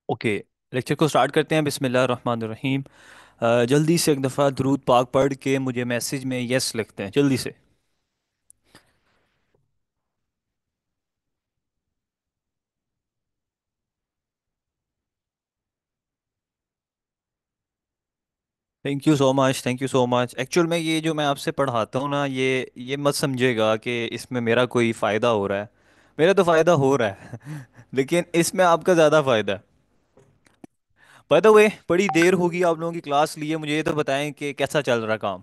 Okay. Lecture को start करते हैं। बिस्मिल्लाह रहमान रहीम। जल्दी से एक दफ़ा दुरूद पाक पढ़ के मुझे मैसेज में यस लिखते हैं जल्दी से। Thank you so much, thank you so much. Actual में ये जो मैं आपसे पढ़ाता हूँ ना, ये मत समझिएगा कि इसमें मेरा कोई फ़ायदा हो रहा है। मेरा तो फ़ायदा हो रहा है लेकिन इसमें आपका ज़्यादा फ़ायदा है। बाय द वे, बड़ी देर होगी आप लोगों की क्लास लिए। मुझे ये तो बताएं कि कैसा चल रहा है काम।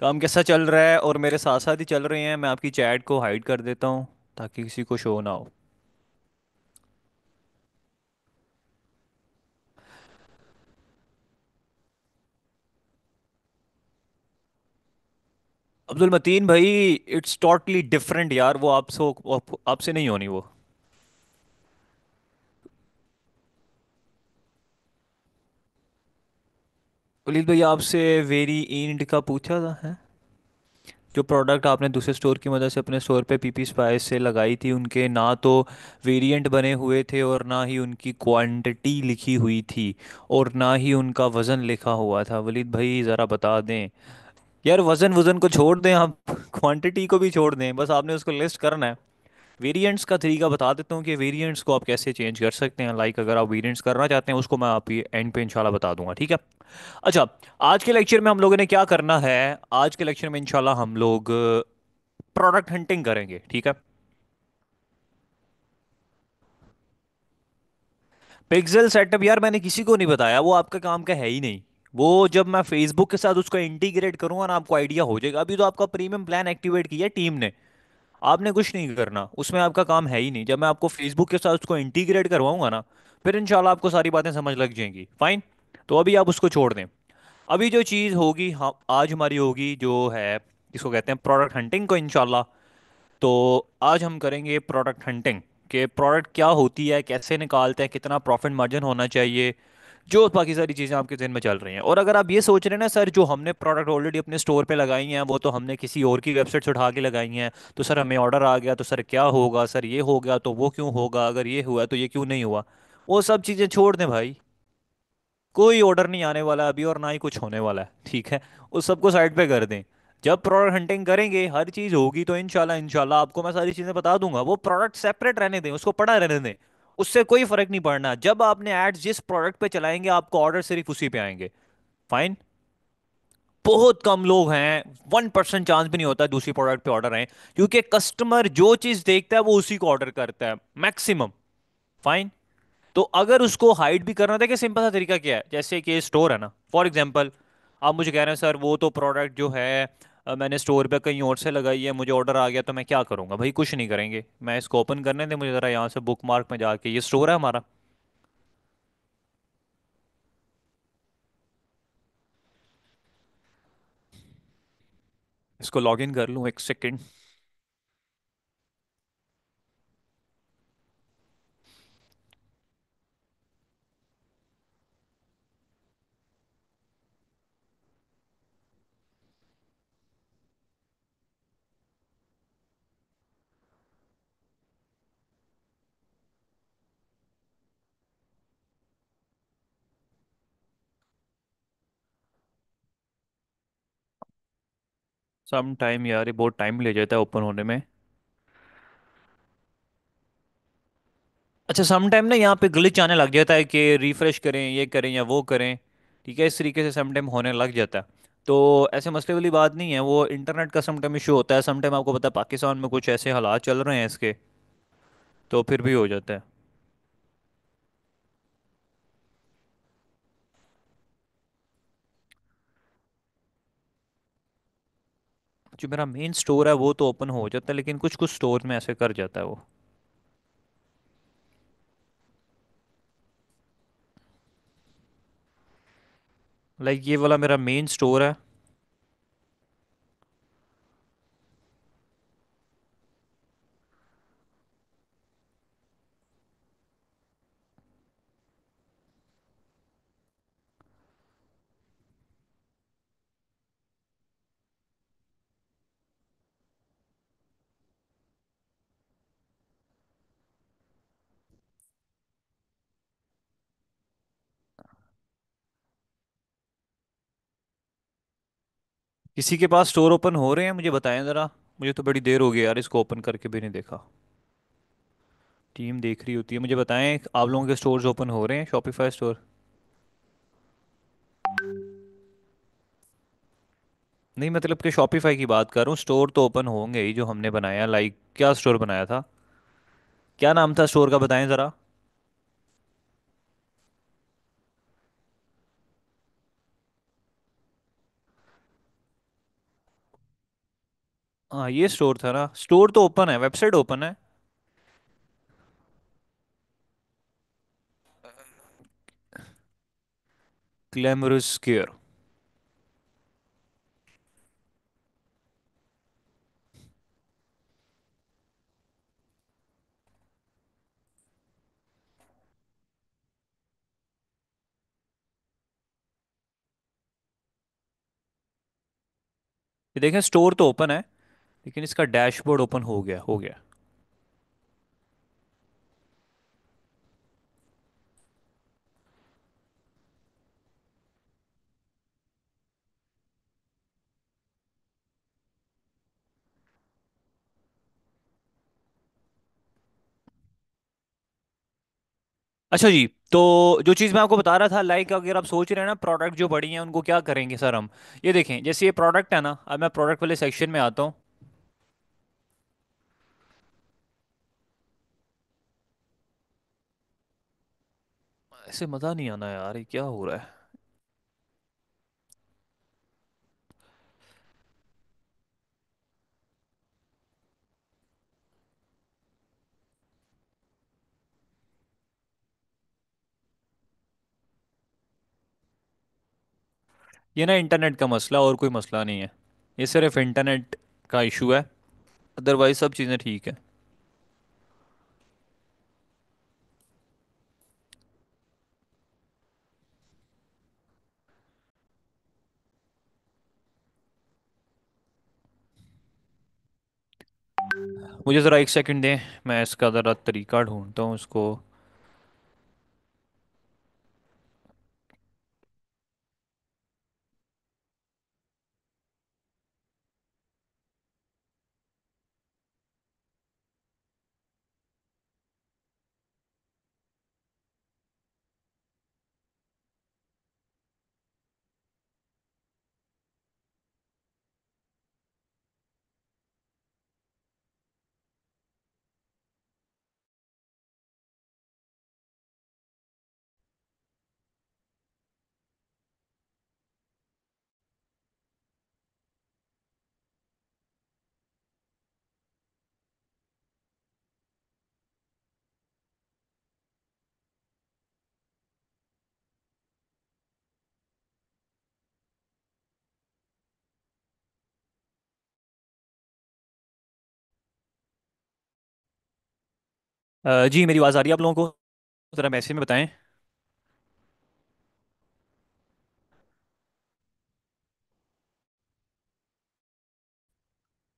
काम कैसा चल रहा है? और मेरे साथ साथ ही चल रहे हैं। मैं आपकी चैट को हाइड कर देता हूँ ताकि किसी को शो ना हो। अब्दुल मतीन भाई, इट्स टोटली डिफरेंट यार। वो आपसे नहीं होनी वो। वलीद भाई, आपसे वेरी एंड का पूछा था है? जो प्रोडक्ट आपने दूसरे स्टोर की मदद से अपने स्टोर पे पीपी स्पाइस से लगाई थी, उनके ना तो वेरिएंट बने हुए थे और ना ही उनकी क्वांटिटी लिखी हुई थी और ना ही उनका वज़न लिखा हुआ था। वलीद भाई ज़रा बता दें। यार, वज़न वज़न को छोड़ दें आप क्वांटिटी को भी छोड़ दें, बस आपने उसको लिस्ट करना है। वेरिएंट्स का तरीका बता देता हूँ कि वेरिएंट्स को आप कैसे चेंज कर सकते हैं। लाइक अगर आप वेरिएंट्स करना चाहते हैं, उसको मैं आप एंड पे इंशाल्लाह बता दूंगा, ठीक है? अच्छा। आज के लेक्चर में हम लोगों ने क्या करना है? आज के लेक्चर में इंशाल्लाह हम लोग प्रोडक्ट हंटिंग करेंगे, ठीक है? पिक्सल सेटअप यार मैंने किसी को नहीं बताया, वो आपका काम का है ही नहीं। वो जब मैं फेसबुक के साथ उसको इंटीग्रेट करूंगा ना, आपको आइडिया हो जाएगा। अभी तो आपका प्रीमियम प्लान एक्टिवेट किया है टीम ने। आपने कुछ नहीं करना, उसमें आपका काम है ही नहीं। जब मैं आपको फेसबुक के साथ उसको इंटीग्रेट करवाऊंगा ना, फिर इंशाल्लाह आपको सारी बातें समझ लग जाएंगी। फाइन। तो अभी आप उसको छोड़ दें। अभी जो चीज़ होगी, हाँ, आज हमारी होगी जो है, इसको कहते हैं प्रोडक्ट हंटिंग को इंशाल्लाह। तो आज हम करेंगे प्रोडक्ट हंटिंग। कि प्रोडक्ट क्या होती है, कैसे निकालते हैं, कितना प्रॉफिट मार्जिन होना चाहिए, जो बाकी सारी चीज़ें आपके जहन में चल रही हैं। और अगर आप ये सोच रहे हैं ना, सर जो हमने प्रोडक्ट ऑलरेडी अपने स्टोर पे लगाई हैं वो तो हमने किसी और की वेबसाइट से उठा के लगाई हैं, तो सर हमें ऑर्डर आ गया तो सर क्या होगा, सर ये हो गया तो वो क्यों होगा, अगर ये हुआ तो ये क्यों नहीं हुआ, वो सब चीज़ें छोड़ दें भाई। कोई ऑर्डर नहीं आने वाला अभी और ना ही कुछ होने वाला है, ठीक है? उस सबको साइड पे कर दें। जब प्रोडक्ट हंटिंग करेंगे, हर चीज़ होगी, तो इंशाल्लाह इंशाल्लाह आपको मैं सारी चीज़ें बता दूंगा। वो प्रोडक्ट सेपरेट रहने दें, उसको पड़ा रहने दें। उससे कोई फर्क नहीं पड़ना। जब आपने एड्स जिस प्रोडक्ट पे चलाएंगे, आपको ऑर्डर सिर्फ उसी पे आएंगे। फाइन। बहुत कम लोग हैं, 1% चांस भी नहीं होता दूसरी प्रोडक्ट पे ऑर्डर आए, क्योंकि कस्टमर जो चीज देखता है वो उसी को ऑर्डर करता है मैक्सिमम। फाइन। तो अगर उसको हाइड भी करना था, कि सिंपल सा तरीका क्या है, जैसे कि स्टोर है ना, फॉर एग्जांपल, आप मुझे कह रहे हैं सर वो तो प्रोडक्ट जो है मैंने स्टोर पे कहीं और से लगाई है, मुझे ऑर्डर आ गया तो मैं क्या करूंगा? भाई कुछ नहीं करेंगे। मैं इसको ओपन करने दे मुझे ज़रा, यहाँ से बुक मार्क में जाके, ये स्टोर है हमारा। इसको लॉग इन कर लूँ, एक सेकेंड। सम टाइम यार, ये बहुत टाइम ले जाता है ओपन होने में। अच्छा, सम टाइम ना यहाँ पे ग्लिच आने लग जाता है कि रिफ्रेश करें, ये करें या वो करें। ठीक है, इस तरीके से सम टाइम होने लग जाता है। तो ऐसे मसले वाली बात नहीं है, वो इंटरनेट का सम टाइम इशू होता है। सम टाइम आपको पता है पाकिस्तान में कुछ ऐसे हालात चल रहे हैं इसके, तो फिर भी हो जाता है। जो मेरा मेन स्टोर है वो तो ओपन हो जाता है, लेकिन कुछ कुछ स्टोर में ऐसे कर जाता है वो। लाइक ये वाला मेरा मेन स्टोर है। किसी के पास स्टोर ओपन हो रहे हैं, मुझे बताएं ज़रा। मुझे तो बड़ी देर हो गई यार, इसको ओपन करके भी नहीं देखा। टीम देख रही होती है, मुझे बताएं आप लोगों के स्टोर्स ओपन हो रहे हैं, शॉपिफाई स्टोर। नहीं मतलब कि शॉपिफाई की बात कर रहा हूँ, स्टोर तो ओपन होंगे ही जो हमने बनाया। लाइक क्या स्टोर बनाया था, क्या नाम था स्टोर का, बताएं ज़रा। हाँ ये स्टोर था ना, स्टोर तो ओपन है, वेबसाइट ओपन है। Glamorous care. ये देखें स्टोर तो ओपन है, लेकिन इसका डैशबोर्ड ओपन हो गया, हो गया। अच्छा जी। तो जो चीज़ मैं आपको बता रहा था, लाइक अगर आप सोच रहे हैं ना प्रोडक्ट जो बड़ी हैं उनको क्या करेंगे सर हम। ये देखें जैसे ये प्रोडक्ट है ना, अब मैं प्रोडक्ट वाले सेक्शन में आता हूँ। ऐसे मज़ा नहीं आना यार, ये क्या हो रहा है। ये ना इंटरनेट का मसला, और कोई मसला नहीं है। ये सिर्फ इंटरनेट का इशू है, अदरवाइज सब चीज़ें ठीक है। मुझे ज़रा एक सेकंड दें, मैं इसका ज़रा तरीका ढूंढता हूँ इसको। जी मेरी आवाज़ आ रही है आप लोगों को? ज़रा मैसेज में बताएं।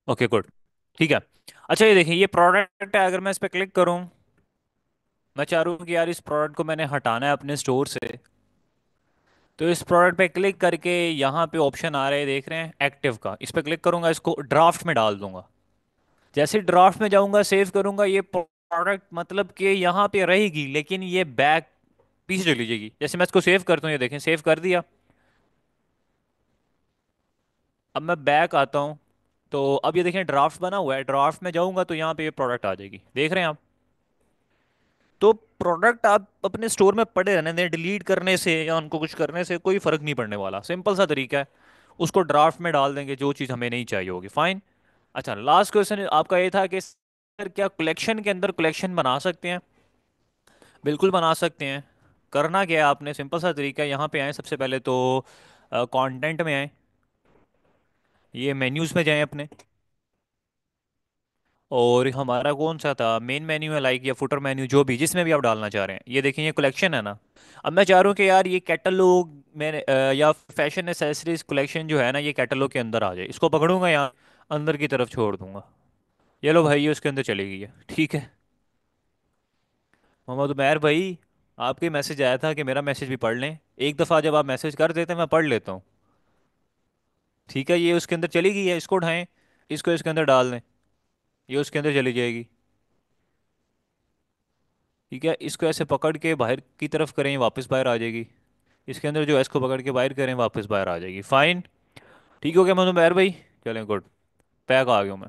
Okay good. ठीक है। अच्छा ये देखिए, ये प्रोडक्ट है, अगर मैं इस पर क्लिक करूँ, मैं चाह रहा हूँ कि यार इस प्रोडक्ट को मैंने हटाना है अपने स्टोर से। तो इस प्रोडक्ट पे क्लिक करके यहाँ पे ऑप्शन आ रहे हैं, देख रहे हैं एक्टिव का, इस पे क्लिक करूंगा, इसको ड्राफ्ट में डाल दूंगा। जैसे ड्राफ्ट में जाऊंगा, सेव करूंगा, ये प्रोडक्ट मतलब कि यहाँ पे रहेगी, लेकिन ये बैक पीछे चली जाएगी। जैसे मैं इसको सेव करता हूँ, ये देखें सेव कर दिया। अब मैं बैक आता हूँ, तो अब ये देखें ड्राफ्ट बना हुआ है, ड्राफ्ट में जाऊंगा तो यहाँ पे ये प्रोडक्ट आ जाएगी, देख रहे हैं आप। तो प्रोडक्ट आप अपने स्टोर में पड़े रहने दें, डिलीट करने से या उनको कुछ करने से कोई फर्क नहीं पड़ने वाला, सिंपल सा तरीका है। उसको ड्राफ्ट में डाल देंगे जो चीज़ हमें नहीं चाहिए होगी, फाइन। अच्छा लास्ट क्वेश्चन आपका ये था कि सर क्या कलेक्शन के अंदर कलेक्शन बना सकते हैं? बिल्कुल बना सकते हैं। करना क्या है आपने, सिंपल सा तरीका है, यहाँ पे आए सबसे पहले तो कंटेंट में आए, ये मेन्यूज़ में जाएं अपने, और हमारा कौन सा था मेन मेन्यू है, लाइक या फुटर मेन्यू, जो भी जिसमें भी आप डालना चाह रहे हैं। ये देखें ये कलेक्शन है ना। अब मैं चाह रहा हूँ कि यार ये कैटलॉग में या फैशन एसेसरीज कलेक्शन जो है ना, ये कैटलॉग के अंदर आ जाए, इसको पकड़ूंगा यहाँ, अंदर की तरफ छोड़ दूंगा। ये लो भाई, ये उसके अंदर चली गई है, ठीक है। मोहम्मद उमैर भाई, आपके मैसेज आया था कि मेरा मैसेज भी पढ़ लें। एक दफ़ा जब आप मैसेज कर देते हैं मैं पढ़ लेता हूँ। ठीक है, ये उसके अंदर चली गई है, इसको उठाएं, इसको इसके अंदर डाल दें, ये उसके अंदर चली जाएगी। ठीक है, इसको ऐसे पकड़ के बाहर की तरफ करें, वापस बाहर आ जाएगी। इसके अंदर जो है, इसको पकड़ के बाहर करें, वापस बाहर आ जाएगी। फाइन। ठीक हो गया मैं तो बाहर भाई। चलें, गुड। पैक आ गया हूं मैं।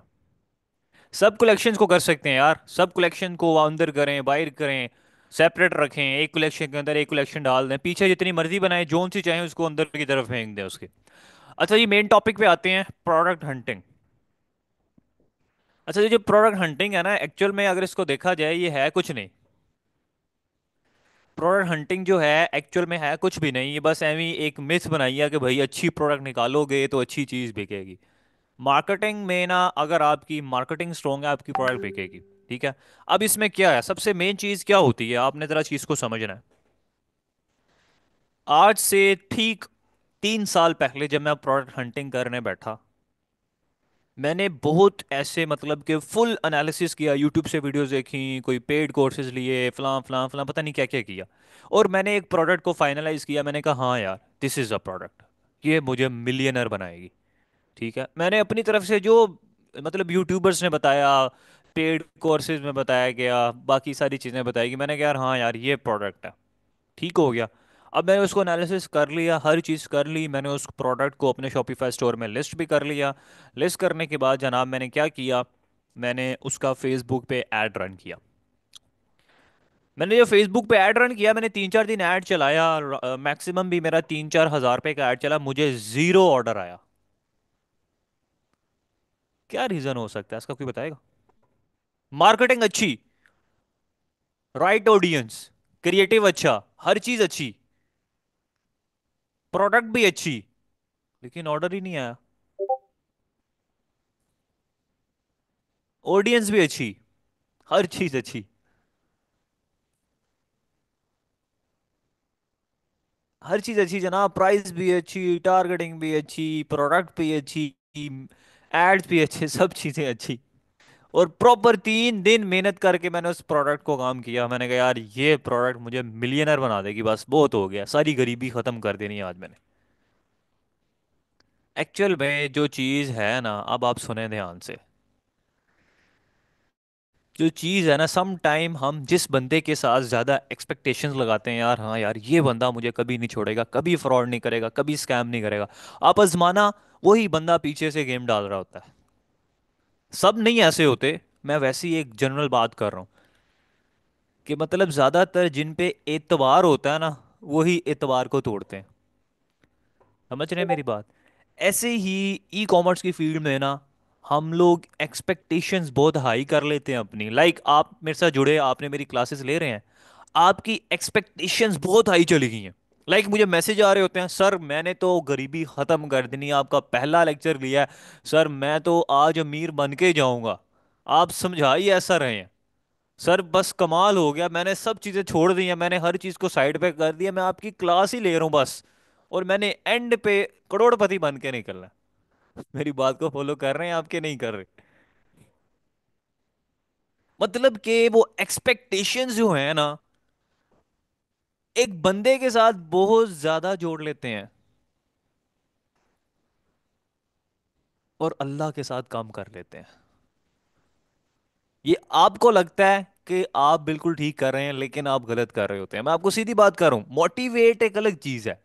सब कलेक्शंस को कर सकते हैं यार, सब कलेक्शन को अंदर करें बाहर करें, सेपरेट रखें, एक कलेक्शन के अंदर एक कलेक्शन डाल दें, पीछे जितनी मर्जी बनाए, जोन सी चाहे उसको अंदर की तरफ फेंक दें उसके। अच्छा, ये मेन टॉपिक पे आते हैं, प्रोडक्ट हंटिंग। अच्छा, ये जो प्रोडक्ट हंटिंग है ना, एक्चुअल में अगर इसको देखा जाए, ये है कुछ नहीं। प्रोडक्ट हंटिंग जो है एक्चुअल में है कुछ भी नहीं, ये बस एवी एक मिथ बनाई है कि भाई अच्छी प्रोडक्ट निकालोगे तो अच्छी चीज बिकेगी। मार्केटिंग में ना, अगर आपकी मार्केटिंग स्ट्रोंग है, आपकी प्रोडक्ट बिकेगी। ठीक है। अब इसमें क्या है, सबसे मेन चीज क्या होती है, आपने जरा चीज को समझना है। आज से ठीक 3 साल पहले जब मैं प्रोडक्ट हंटिंग करने बैठा, मैंने बहुत ऐसे मतलब कि फुल एनालिसिस किया, यूट्यूब से वीडियोस देखी, कोई पेड कोर्सेज लिए, फलां फलां फलां, पता नहीं क्या क्या किया। और मैंने एक प्रोडक्ट को फाइनलाइज किया, मैंने कहा हाँ यार, दिस इज़ अ प्रोडक्ट, ये मुझे मिलियनर बनाएगी। ठीक है, मैंने अपनी तरफ से जो मतलब यूट्यूबर्स ने बताया, पेड कोर्सेज में बताया गया, बाकी सारी चीज़ें बताई कि मैंने कहा यार हाँ यार, ये प्रोडक्ट है। ठीक हो गया। अब मैंने उसको एनालिसिस कर लिया, हर चीज़ कर ली, मैंने उस प्रोडक्ट को अपने शॉपिफाई स्टोर में लिस्ट भी कर लिया। लिस्ट करने के बाद जनाब मैंने क्या किया, मैंने उसका फेसबुक पे ऐड रन किया। मैंने जो फेसबुक पे ऐड रन किया, मैंने 3 4 दिन ऐड चलाया, मैक्सिमम भी मेरा 3 4 हज़ार रुपए का ऐड चला, मुझे ज़ीरो ऑर्डर आया। क्या रीज़न हो सकता है इसका, कोई बताएगा? मार्केटिंग अच्छी, राइट ऑडियंस, क्रिएटिव अच्छा, हर चीज़ अच्छी, प्रोडक्ट भी अच्छी, लेकिन ऑर्डर ही नहीं आया। ऑडियंस भी अच्छी, हर चीज़ अच्छी, हर चीज अच्छी जनाब, प्राइस भी अच्छी, टारगेटिंग भी अच्छी, प्रोडक्ट भी अच्छी, एड्स भी अच्छे, सब चीजें अच्छी। और प्रॉपर 3 दिन मेहनत करके मैंने उस प्रोडक्ट को काम किया, मैंने कहा यार ये प्रोडक्ट मुझे मिलियनर बना देगी, बस बहुत हो गया, सारी गरीबी खत्म कर देनी है आज मैंने। एक्चुअल में जो चीज है ना, अब आप सुने ध्यान से, जो चीज है ना, सम टाइम हम जिस बंदे के साथ ज्यादा एक्सपेक्टेशंस लगाते हैं, यार हाँ यार ये बंदा मुझे कभी नहीं छोड़ेगा, कभी फ्रॉड नहीं करेगा, कभी स्कैम नहीं करेगा, आप आजमाना, वही बंदा पीछे से गेम डाल रहा होता है। सब नहीं ऐसे होते, मैं वैसी एक जनरल बात कर रहा हूँ, कि मतलब ज्यादातर जिन पे एतबार होता है ना, वही एतबार को तोड़ते हैं। समझ रहे हैं मेरी बात? ऐसे ही ई कॉमर्स की फील्ड में ना, हम लोग एक्सपेक्टेशंस बहुत हाई कर लेते हैं अपनी, आप मेरे साथ जुड़े, आपने मेरी क्लासेस ले रहे हैं, आपकी एक्सपेक्टेशंस बहुत हाई चली गई हैं। मुझे मैसेज आ रहे होते हैं, सर मैंने तो गरीबी खत्म कर देनी है, आपका पहला लेक्चर लिया है, सर मैं तो आज अमीर बन के जाऊंगा, आप समझा ही ऐसा रहे हैं, सर बस कमाल हो गया, मैंने सब चीजें छोड़ दी हैं, मैंने हर चीज को साइड पे कर दिया, मैं आपकी क्लास ही ले रहा हूँ बस, और मैंने एंड पे करोड़पति बन के निकलना है। मेरी बात को फॉलो कर रहे हैं आपके, नहीं कर रहे? मतलब कि वो एक्सपेक्टेशंस जो है ना, एक बंदे के साथ बहुत ज्यादा जोड़ लेते हैं, और अल्लाह के साथ काम कर लेते हैं। ये आपको लगता है कि आप बिल्कुल ठीक कर रहे हैं, लेकिन आप गलत कर रहे होते हैं, मैं आपको सीधी बात कर रहा हूं, मोटिवेट एक अलग चीज है।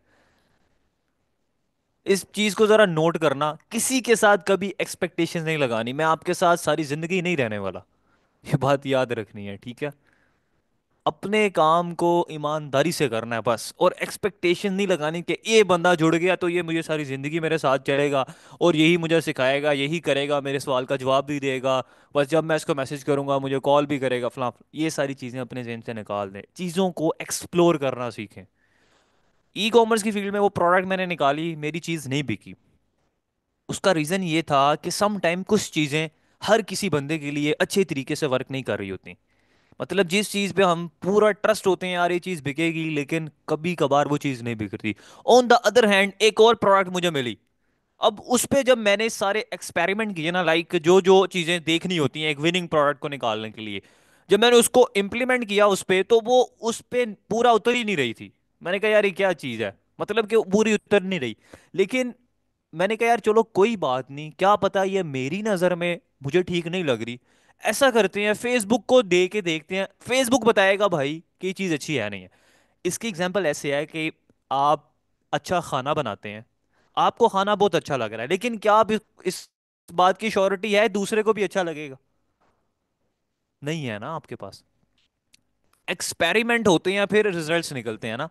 इस चीज को जरा नोट करना, किसी के साथ कभी एक्सपेक्टेशन नहीं लगानी, मैं आपके साथ सारी जिंदगी नहीं रहने वाला, ये बात याद रखनी है, ठीक है? अपने काम को ईमानदारी से करना है बस, और एक्सपेक्टेशन नहीं लगानी कि ये बंदा जुड़ गया तो ये मुझे सारी जिंदगी मेरे साथ चलेगा, और यही मुझे सिखाएगा, यही करेगा, मेरे सवाल का जवाब भी देगा, बस जब मैं इसको मैसेज करूंगा मुझे कॉल भी करेगा, फलां ये सारी चीजें अपने जेहन से निकाल दें, चीजों को एक्सप्लोर करना सीखें। ई कॉमर्स की फील्ड में वो प्रोडक्ट मैंने निकाली, मेरी चीज नहीं बिकी। उसका रीजन ये था कि सम टाइम कुछ चीजें हर किसी बंदे के लिए अच्छे तरीके से वर्क नहीं कर रही होती। मतलब जिस चीज पे हम पूरा ट्रस्ट होते हैं, यार ये चीज बिकेगी, लेकिन कभी कभार वो चीज नहीं बिकती। ऑन द अदर हैंड एक और प्रोडक्ट मुझे मिली, अब उस पे जब मैंने सारे एक्सपेरिमेंट किए ना, जो जो चीजें देखनी होती हैं एक विनिंग प्रोडक्ट को निकालने के लिए, जब मैंने उसको इम्प्लीमेंट किया उस पे, तो वो उस पे पूरा उतर ही नहीं रही थी। मैंने कहा यार ये क्या चीज है, मतलब कि वो पूरी उतर नहीं रही। लेकिन मैंने कहा यार चलो कोई बात नहीं, क्या पता ये मेरी नज़र में मुझे ठीक नहीं लग रही। ऐसा करते हैं, फेसबुक को दे के देखते हैं, फेसबुक बताएगा भाई कि ये चीज़ अच्छी है नहीं है। इसकी एग्जांपल ऐसे है कि आप अच्छा खाना बनाते हैं, आपको खाना बहुत अच्छा लग रहा है, लेकिन क्या आप इस बात की श्योरिटी है दूसरे को भी अच्छा लगेगा? नहीं है ना आपके पास। एक्सपेरिमेंट होते हैं, फिर रिजल्ट्स निकलते हैं ना।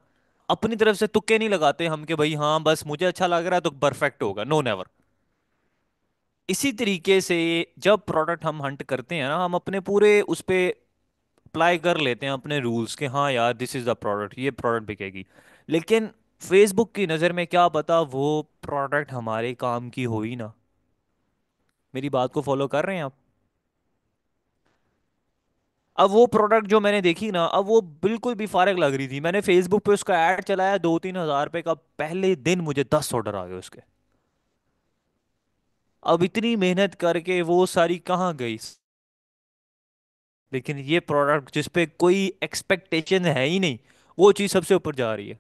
अपनी तरफ से तुक्के नहीं लगाते हम कि भाई हाँ बस मुझे अच्छा लग रहा है तो परफेक्ट होगा, नो नेवर। इसी तरीके से जब प्रोडक्ट हम हंट करते हैं ना, हम अपने पूरे उस पे अप्लाई कर लेते हैं अपने रूल्स के, हाँ यार दिस इज द प्रोडक्ट, ये प्रोडक्ट बिकेगी। लेकिन फेसबुक की नज़र में क्या पता वो प्रोडक्ट हमारे काम की हो ही ना। मेरी बात को फॉलो कर रहे हैं आप? अब वो प्रोडक्ट जो मैंने देखी ना, अब वो बिल्कुल भी फारग लग रही थी, मैंने फेसबुक पे उसका ऐड चलाया 2-3 हज़ार रुपए का, पहले दिन मुझे 10 ऑर्डर आ गए उसके। अब इतनी मेहनत करके वो सारी कहाँ गई? लेकिन ये प्रोडक्ट जिस पे कोई एक्सपेक्टेशन है ही नहीं, वो चीज़ सबसे ऊपर जा रही है।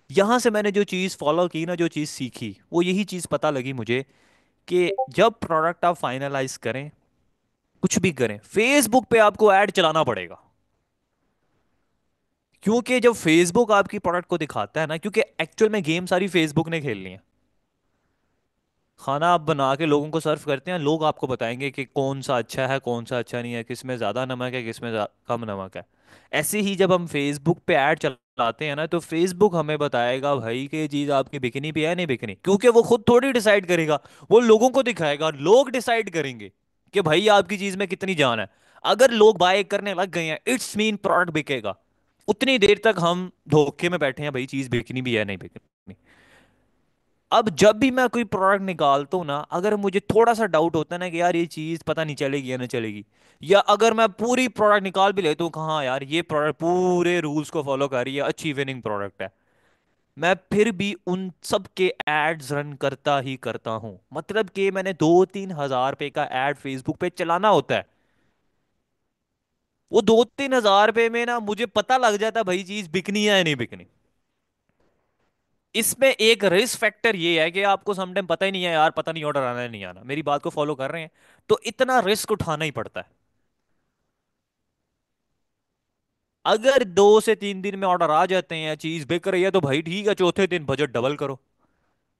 यहां से मैंने जो चीज़ फॉलो की ना, जो चीज़ सीखी, वो यही चीज़ पता लगी मुझे कि जब प्रोडक्ट आप फाइनलाइज करें, कुछ भी करें, फेसबुक पे आपको ऐड चलाना पड़ेगा। क्योंकि जब फेसबुक आपकी प्रोडक्ट को दिखाता है ना, क्योंकि एक्चुअल में गेम सारी फेसबुक ने खेलनी है। खाना आप बना के लोगों को सर्व करते हैं, लोग आपको बताएंगे कि कौन सा अच्छा है कौन सा अच्छा नहीं है, किस में ज्यादा नमक है किस में कम नमक है। ऐसे ही जब हम फेसबुक पे ऐड चलाते हैं ना, तो फेसबुक हमें बताएगा भाई कि ये चीज आपकी बिकनी भी है नहीं बिकनी, क्योंकि वो खुद थोड़ी डिसाइड करेगा। वो लोगों को दिखाएगा, लोग डिसाइड करेंगे कि भाई आपकी चीज में कितनी जान है। अगर लोग बाय करने लग गए हैं, इट्स मीन प्रोडक्ट बिकेगा। उतनी देर तक हम धोखे में बैठे हैं, भाई चीज बिकनी भी है नहीं बिकनी। अब जब भी मैं कोई प्रोडक्ट निकालता हूं ना, अगर मुझे थोड़ा सा डाउट होता है ना कि यार ये चीज पता नहीं चलेगी या नहीं चलेगी, या अगर मैं पूरी प्रोडक्ट निकाल भी लेता हूँ, कहाँ यार ये प्रोडक्ट पूरे रूल्स को फॉलो कर रही है, अच्छी विनिंग प्रोडक्ट है, मैं फिर भी उन सब के एड्स रन करता ही करता हूं। मतलब कि मैंने 2-3 हज़ार रुपए का एड फेसबुक पे चलाना होता है। वो 2-3 हज़ार रुपए में ना मुझे पता लग जाता है भाई चीज बिकनी है या नहीं बिकनी। इसमें एक रिस्क फैक्टर ये है कि आपको समटाइम पता ही नहीं है यार, पता नहीं ऑर्डर आना है नहीं आना, मेरी बात को फॉलो कर रहे हैं? तो इतना रिस्क उठाना ही पड़ता है। अगर 2 से 3 दिन में ऑर्डर आ जाते हैं, चीज बिक रही है, तो भाई ठीक है, चौथे दिन बजट डबल करो,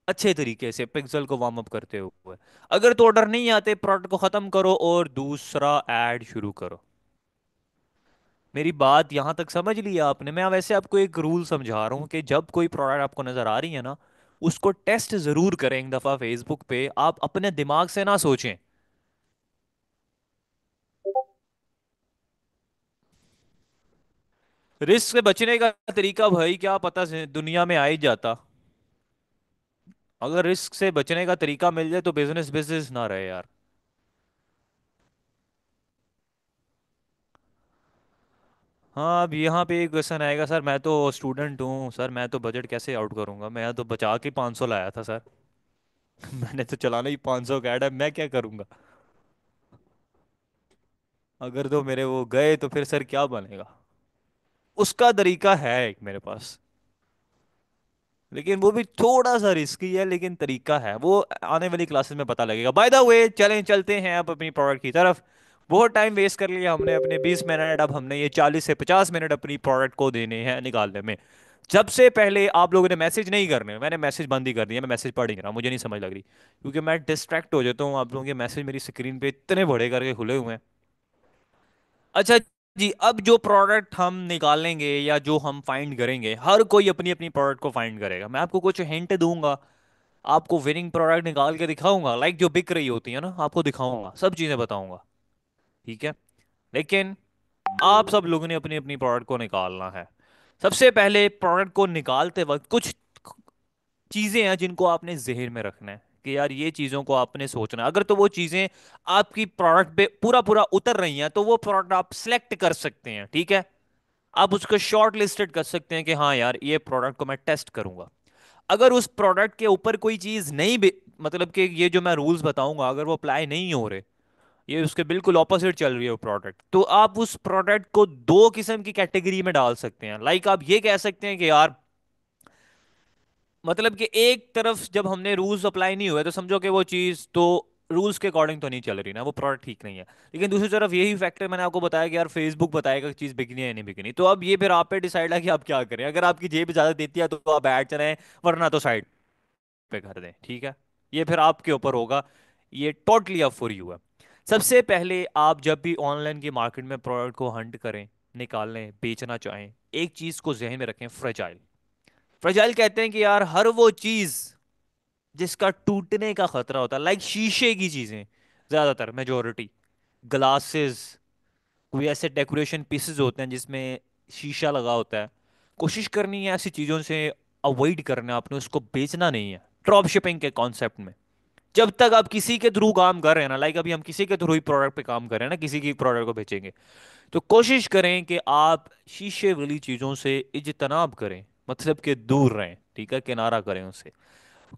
अच्छे तरीके से पिक्सल को वार्म अप करते हुए। अगर तो ऑर्डर नहीं आते, प्रोडक्ट को खत्म करो और दूसरा ऐड शुरू करो। मेरी बात यहां तक समझ लिया आपने? मैं वैसे आपको एक रूल समझा रहा हूँ कि जब कोई प्रोडक्ट आपको नजर आ रही है ना, उसको टेस्ट जरूर करें एक दफा फेसबुक पे, आप अपने दिमाग से ना सोचें। रिस्क से बचने का तरीका भाई क्या पता से दुनिया में आ ही जाता। अगर रिस्क से बचने का तरीका मिल जाए तो बिजनेस बिजनेस ना रहे यार। हाँ, अब यहाँ पे एक क्वेश्चन आएगा, सर मैं तो स्टूडेंट हूँ सर, मैं तो बजट कैसे आउट करूंगा, मैं तो बचा के 500 लाया था सर। मैंने तो चलाना ही 500 का ऐड है, मैं क्या करूंगा? अगर तो मेरे वो गए तो फिर सर क्या बनेगा? उसका तरीका है एक मेरे पास, लेकिन वो भी थोड़ा सा रिस्की है, लेकिन तरीका है वो। आने वाली क्लासेस में पता लगेगा। बाय द वे चलें, चलते हैं अब अपनी प्रोडक्ट की तरफ। बहुत टाइम वेस्ट कर लिया हमने अपने 20 मिनट, अब हमने ये 40 से 50 मिनट अपनी प्रोडक्ट को देने हैं निकालने में। सबसे पहले आप लोगों ने मैसेज नहीं करने, मैंने मैसेज बंद ही कर दिया, मैं मैसेज पढ़ ही नहीं रहा, मुझे नहीं समझ लग रही, क्योंकि मैं डिस्ट्रैक्ट हो जाता हूँ। आप लोगों के मैसेज मेरी स्क्रीन पे इतने बड़े करके खुले हुए हैं। अच्छा जी, अब जो प्रोडक्ट हम निकालेंगे या जो हम फाइंड करेंगे, हर कोई अपनी अपनी प्रोडक्ट को फाइंड करेगा। मैं आपको कुछ हिंट दूंगा, आपको विनिंग प्रोडक्ट निकाल के दिखाऊंगा, लाइक जो बिक रही होती है ना, आपको दिखाऊंगा, सब चीजें बताऊंगा। ठीक है? लेकिन आप सब लोगों ने अपनी अपनी प्रोडक्ट को निकालना है। सबसे पहले प्रोडक्ट को निकालते वक्त कुछ चीजें हैं जिनको आपने जहन में रखना है कि यार ये चीजों को आपने सोचना है। अगर तो वो चीजें आपकी प्रोडक्ट पे पूरा पूरा उतर रही हैं, तो वो प्रोडक्ट आप सिलेक्ट कर सकते हैं। ठीक है? आप उसको शॉर्ट लिस्टेड कर सकते हैं कि हाँ यार ये प्रोडक्ट को मैं टेस्ट करूंगा। अगर उस प्रोडक्ट के ऊपर कोई चीज नहीं मतलब कि ये जो मैं रूल्स बताऊंगा अगर वो अप्लाई नहीं हो रहे, ये उसके बिल्कुल ऑपोजिट चल रही है वो प्रोडक्ट, तो आप उस प्रोडक्ट को दो किस्म की कैटेगरी में डाल सकते हैं। लाइक आप ये कह सकते हैं कि यार मतलब कि एक तरफ जब हमने रूल्स अप्लाई नहीं हुए तो समझो कि वो चीज़ तो रूल्स के अकॉर्डिंग तो नहीं चल रही ना, वो प्रोडक्ट ठीक नहीं है। लेकिन दूसरी तरफ यही फैक्टर मैंने आपको बताया कि यार फेसबुक बताएगा कि चीज़ बिकनी है या नहीं बिकनी, तो अब ये फिर आप पे डिसाइड है कि आप क्या करें। अगर आपकी जेब इजाजत देती है तो आप ऐड चलाएं, वरना तो साइड पे कर दें, ठीक है। ये फिर आपके ऊपर होगा, ये टोटली अप फॉर यू है। सबसे पहले आप जब भी ऑनलाइन की मार्केट में प्रोडक्ट को हंट करें, निकालने बेचना चाहें, एक चीज को जहन में रखें, फ्रेजाइल। फ्रेजाइल कहते हैं कि यार हर वो चीज जिसका टूटने का खतरा होता है, लाइक शीशे की चीजें, ज्यादातर मेजोरिटी, ग्लासेस, कोई ऐसे डेकोरेशन पीसेस होते हैं जिसमें शीशा लगा होता है, कोशिश करनी है ऐसी चीजों से अवॉइड करना, आपने उसको बेचना नहीं है ड्रॉप शिपिंग के कॉन्सेप्ट में। जब तक आप किसी के थ्रू काम कर रहे हैं ना, लाइक अभी हम किसी के थ्रू ही प्रोडक्ट पे काम कर रहे हैं ना, किसी की प्रोडक्ट को बेचेंगे, तो कोशिश करें कि आप शीशे वाली चीजों से इज्तनाब करें, मतलब कि दूर रहें, ठीक है, किनारा करें उससे।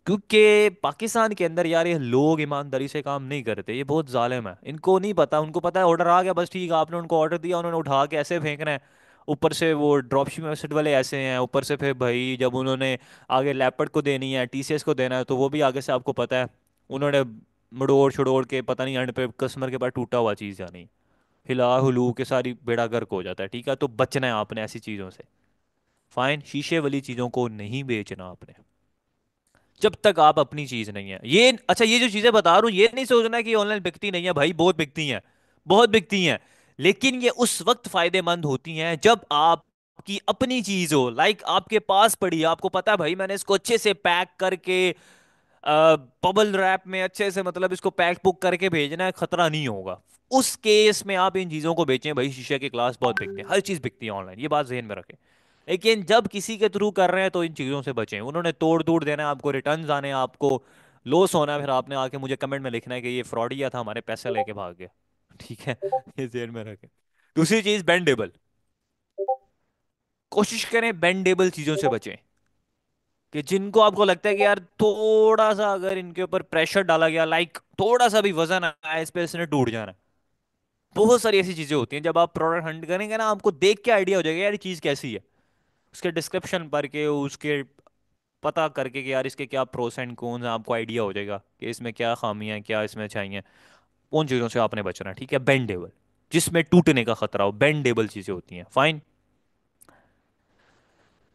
क्योंकि पाकिस्तान के अंदर यार ये लोग ईमानदारी से काम नहीं करते, ये बहुत जालिम है, इनको नहीं पता, उनको पता है ऑर्डर आ गया बस ठीक है, आपने उनको ऑर्डर दिया, उन्होंने उठा के ऐसे फेंकना है। ऊपर से वो ड्रॉपशिपिंग वेबसाइट वाले ऐसे हैं, ऊपर से फिर भाई जब उन्होंने आगे लैपटॉप को देनी है, टीसीएस को देना है, तो वो भी आगे से आपको पता है उन्होंने मड़ोड़ छड़ोड़ के पता नहीं एंड पे कस्टमर के पास टूटा हुआ चीज़ जानी, हिला हुलू के सारी बेड़ा गर्क हो जाता है, ठीक है। तो बचना है आपने ऐसी चीज़ों से। फाइन, शीशे वाली चीज़ों को नहीं बेचना आपने, जब तक आप अपनी चीज नहीं है ये। अच्छा, ये जो चीजें बता रहा हूं ये नहीं सोचना कि ऑनलाइन बिकती नहीं है, भाई बहुत बिकती हैं, बहुत बिकती हैं। लेकिन ये उस वक्त फायदेमंद होती हैं जब आपकी अपनी चीज हो, लाइक आपके पास पड़ी है, आपको पता है भाई मैंने इसको अच्छे से पैक करके बबल रैप में अच्छे से, मतलब इसको पैक पुक करके भेजना है, खतरा नहीं होगा। उस केस में आप इन चीजों को बेचें, भाई शीशे के ग्लास बहुत बिकते हैं, हर चीज बिकती है ऑनलाइन, ये बात ध्यान में रखें। लेकिन जब किसी के थ्रू कर रहे हैं तो इन चीजों से बचें, उन्होंने तोड़ तोड़ देना है, आपको रिटर्न्स आने हैं, आपको लॉस होना है, फिर आपने आके मुझे कमेंट में लिखना है कि ये फ्रॉडिया था, हमारे पैसे लेके भाग गया, ठीक है। ये ध्यान में रखें। दूसरी चीज, बेंडेबल, कोशिश करें बेंडेबल चीजों से बचें, कि जिनको आपको लगता है कि यार थोड़ा सा अगर इनके ऊपर प्रेशर डाला गया, लाइक थोड़ा सा भी वजन आया इस पे, इसने टूट जाना है। बहुत सारी ऐसी चीजें होती हैं, जब आप प्रोडक्ट हंट करेंगे ना, आपको देख के आइडिया हो जाएगा यार ये चीज कैसी है, उसके डिस्क्रिप्शन पढ़ के, उसके पता करके कि यार इसके क्या प्रोस एंड कॉन्स हैं, आपको आइडिया हो जाएगा कि इसमें क्या खामियां हैं, क्या इसमें चाहिए। उन चीजों से आपने बचना है, ठीक है। बेंडेबल, जिसमें टूटने का खतरा हो, बेंडेबल चीजें होती हैं, फाइन।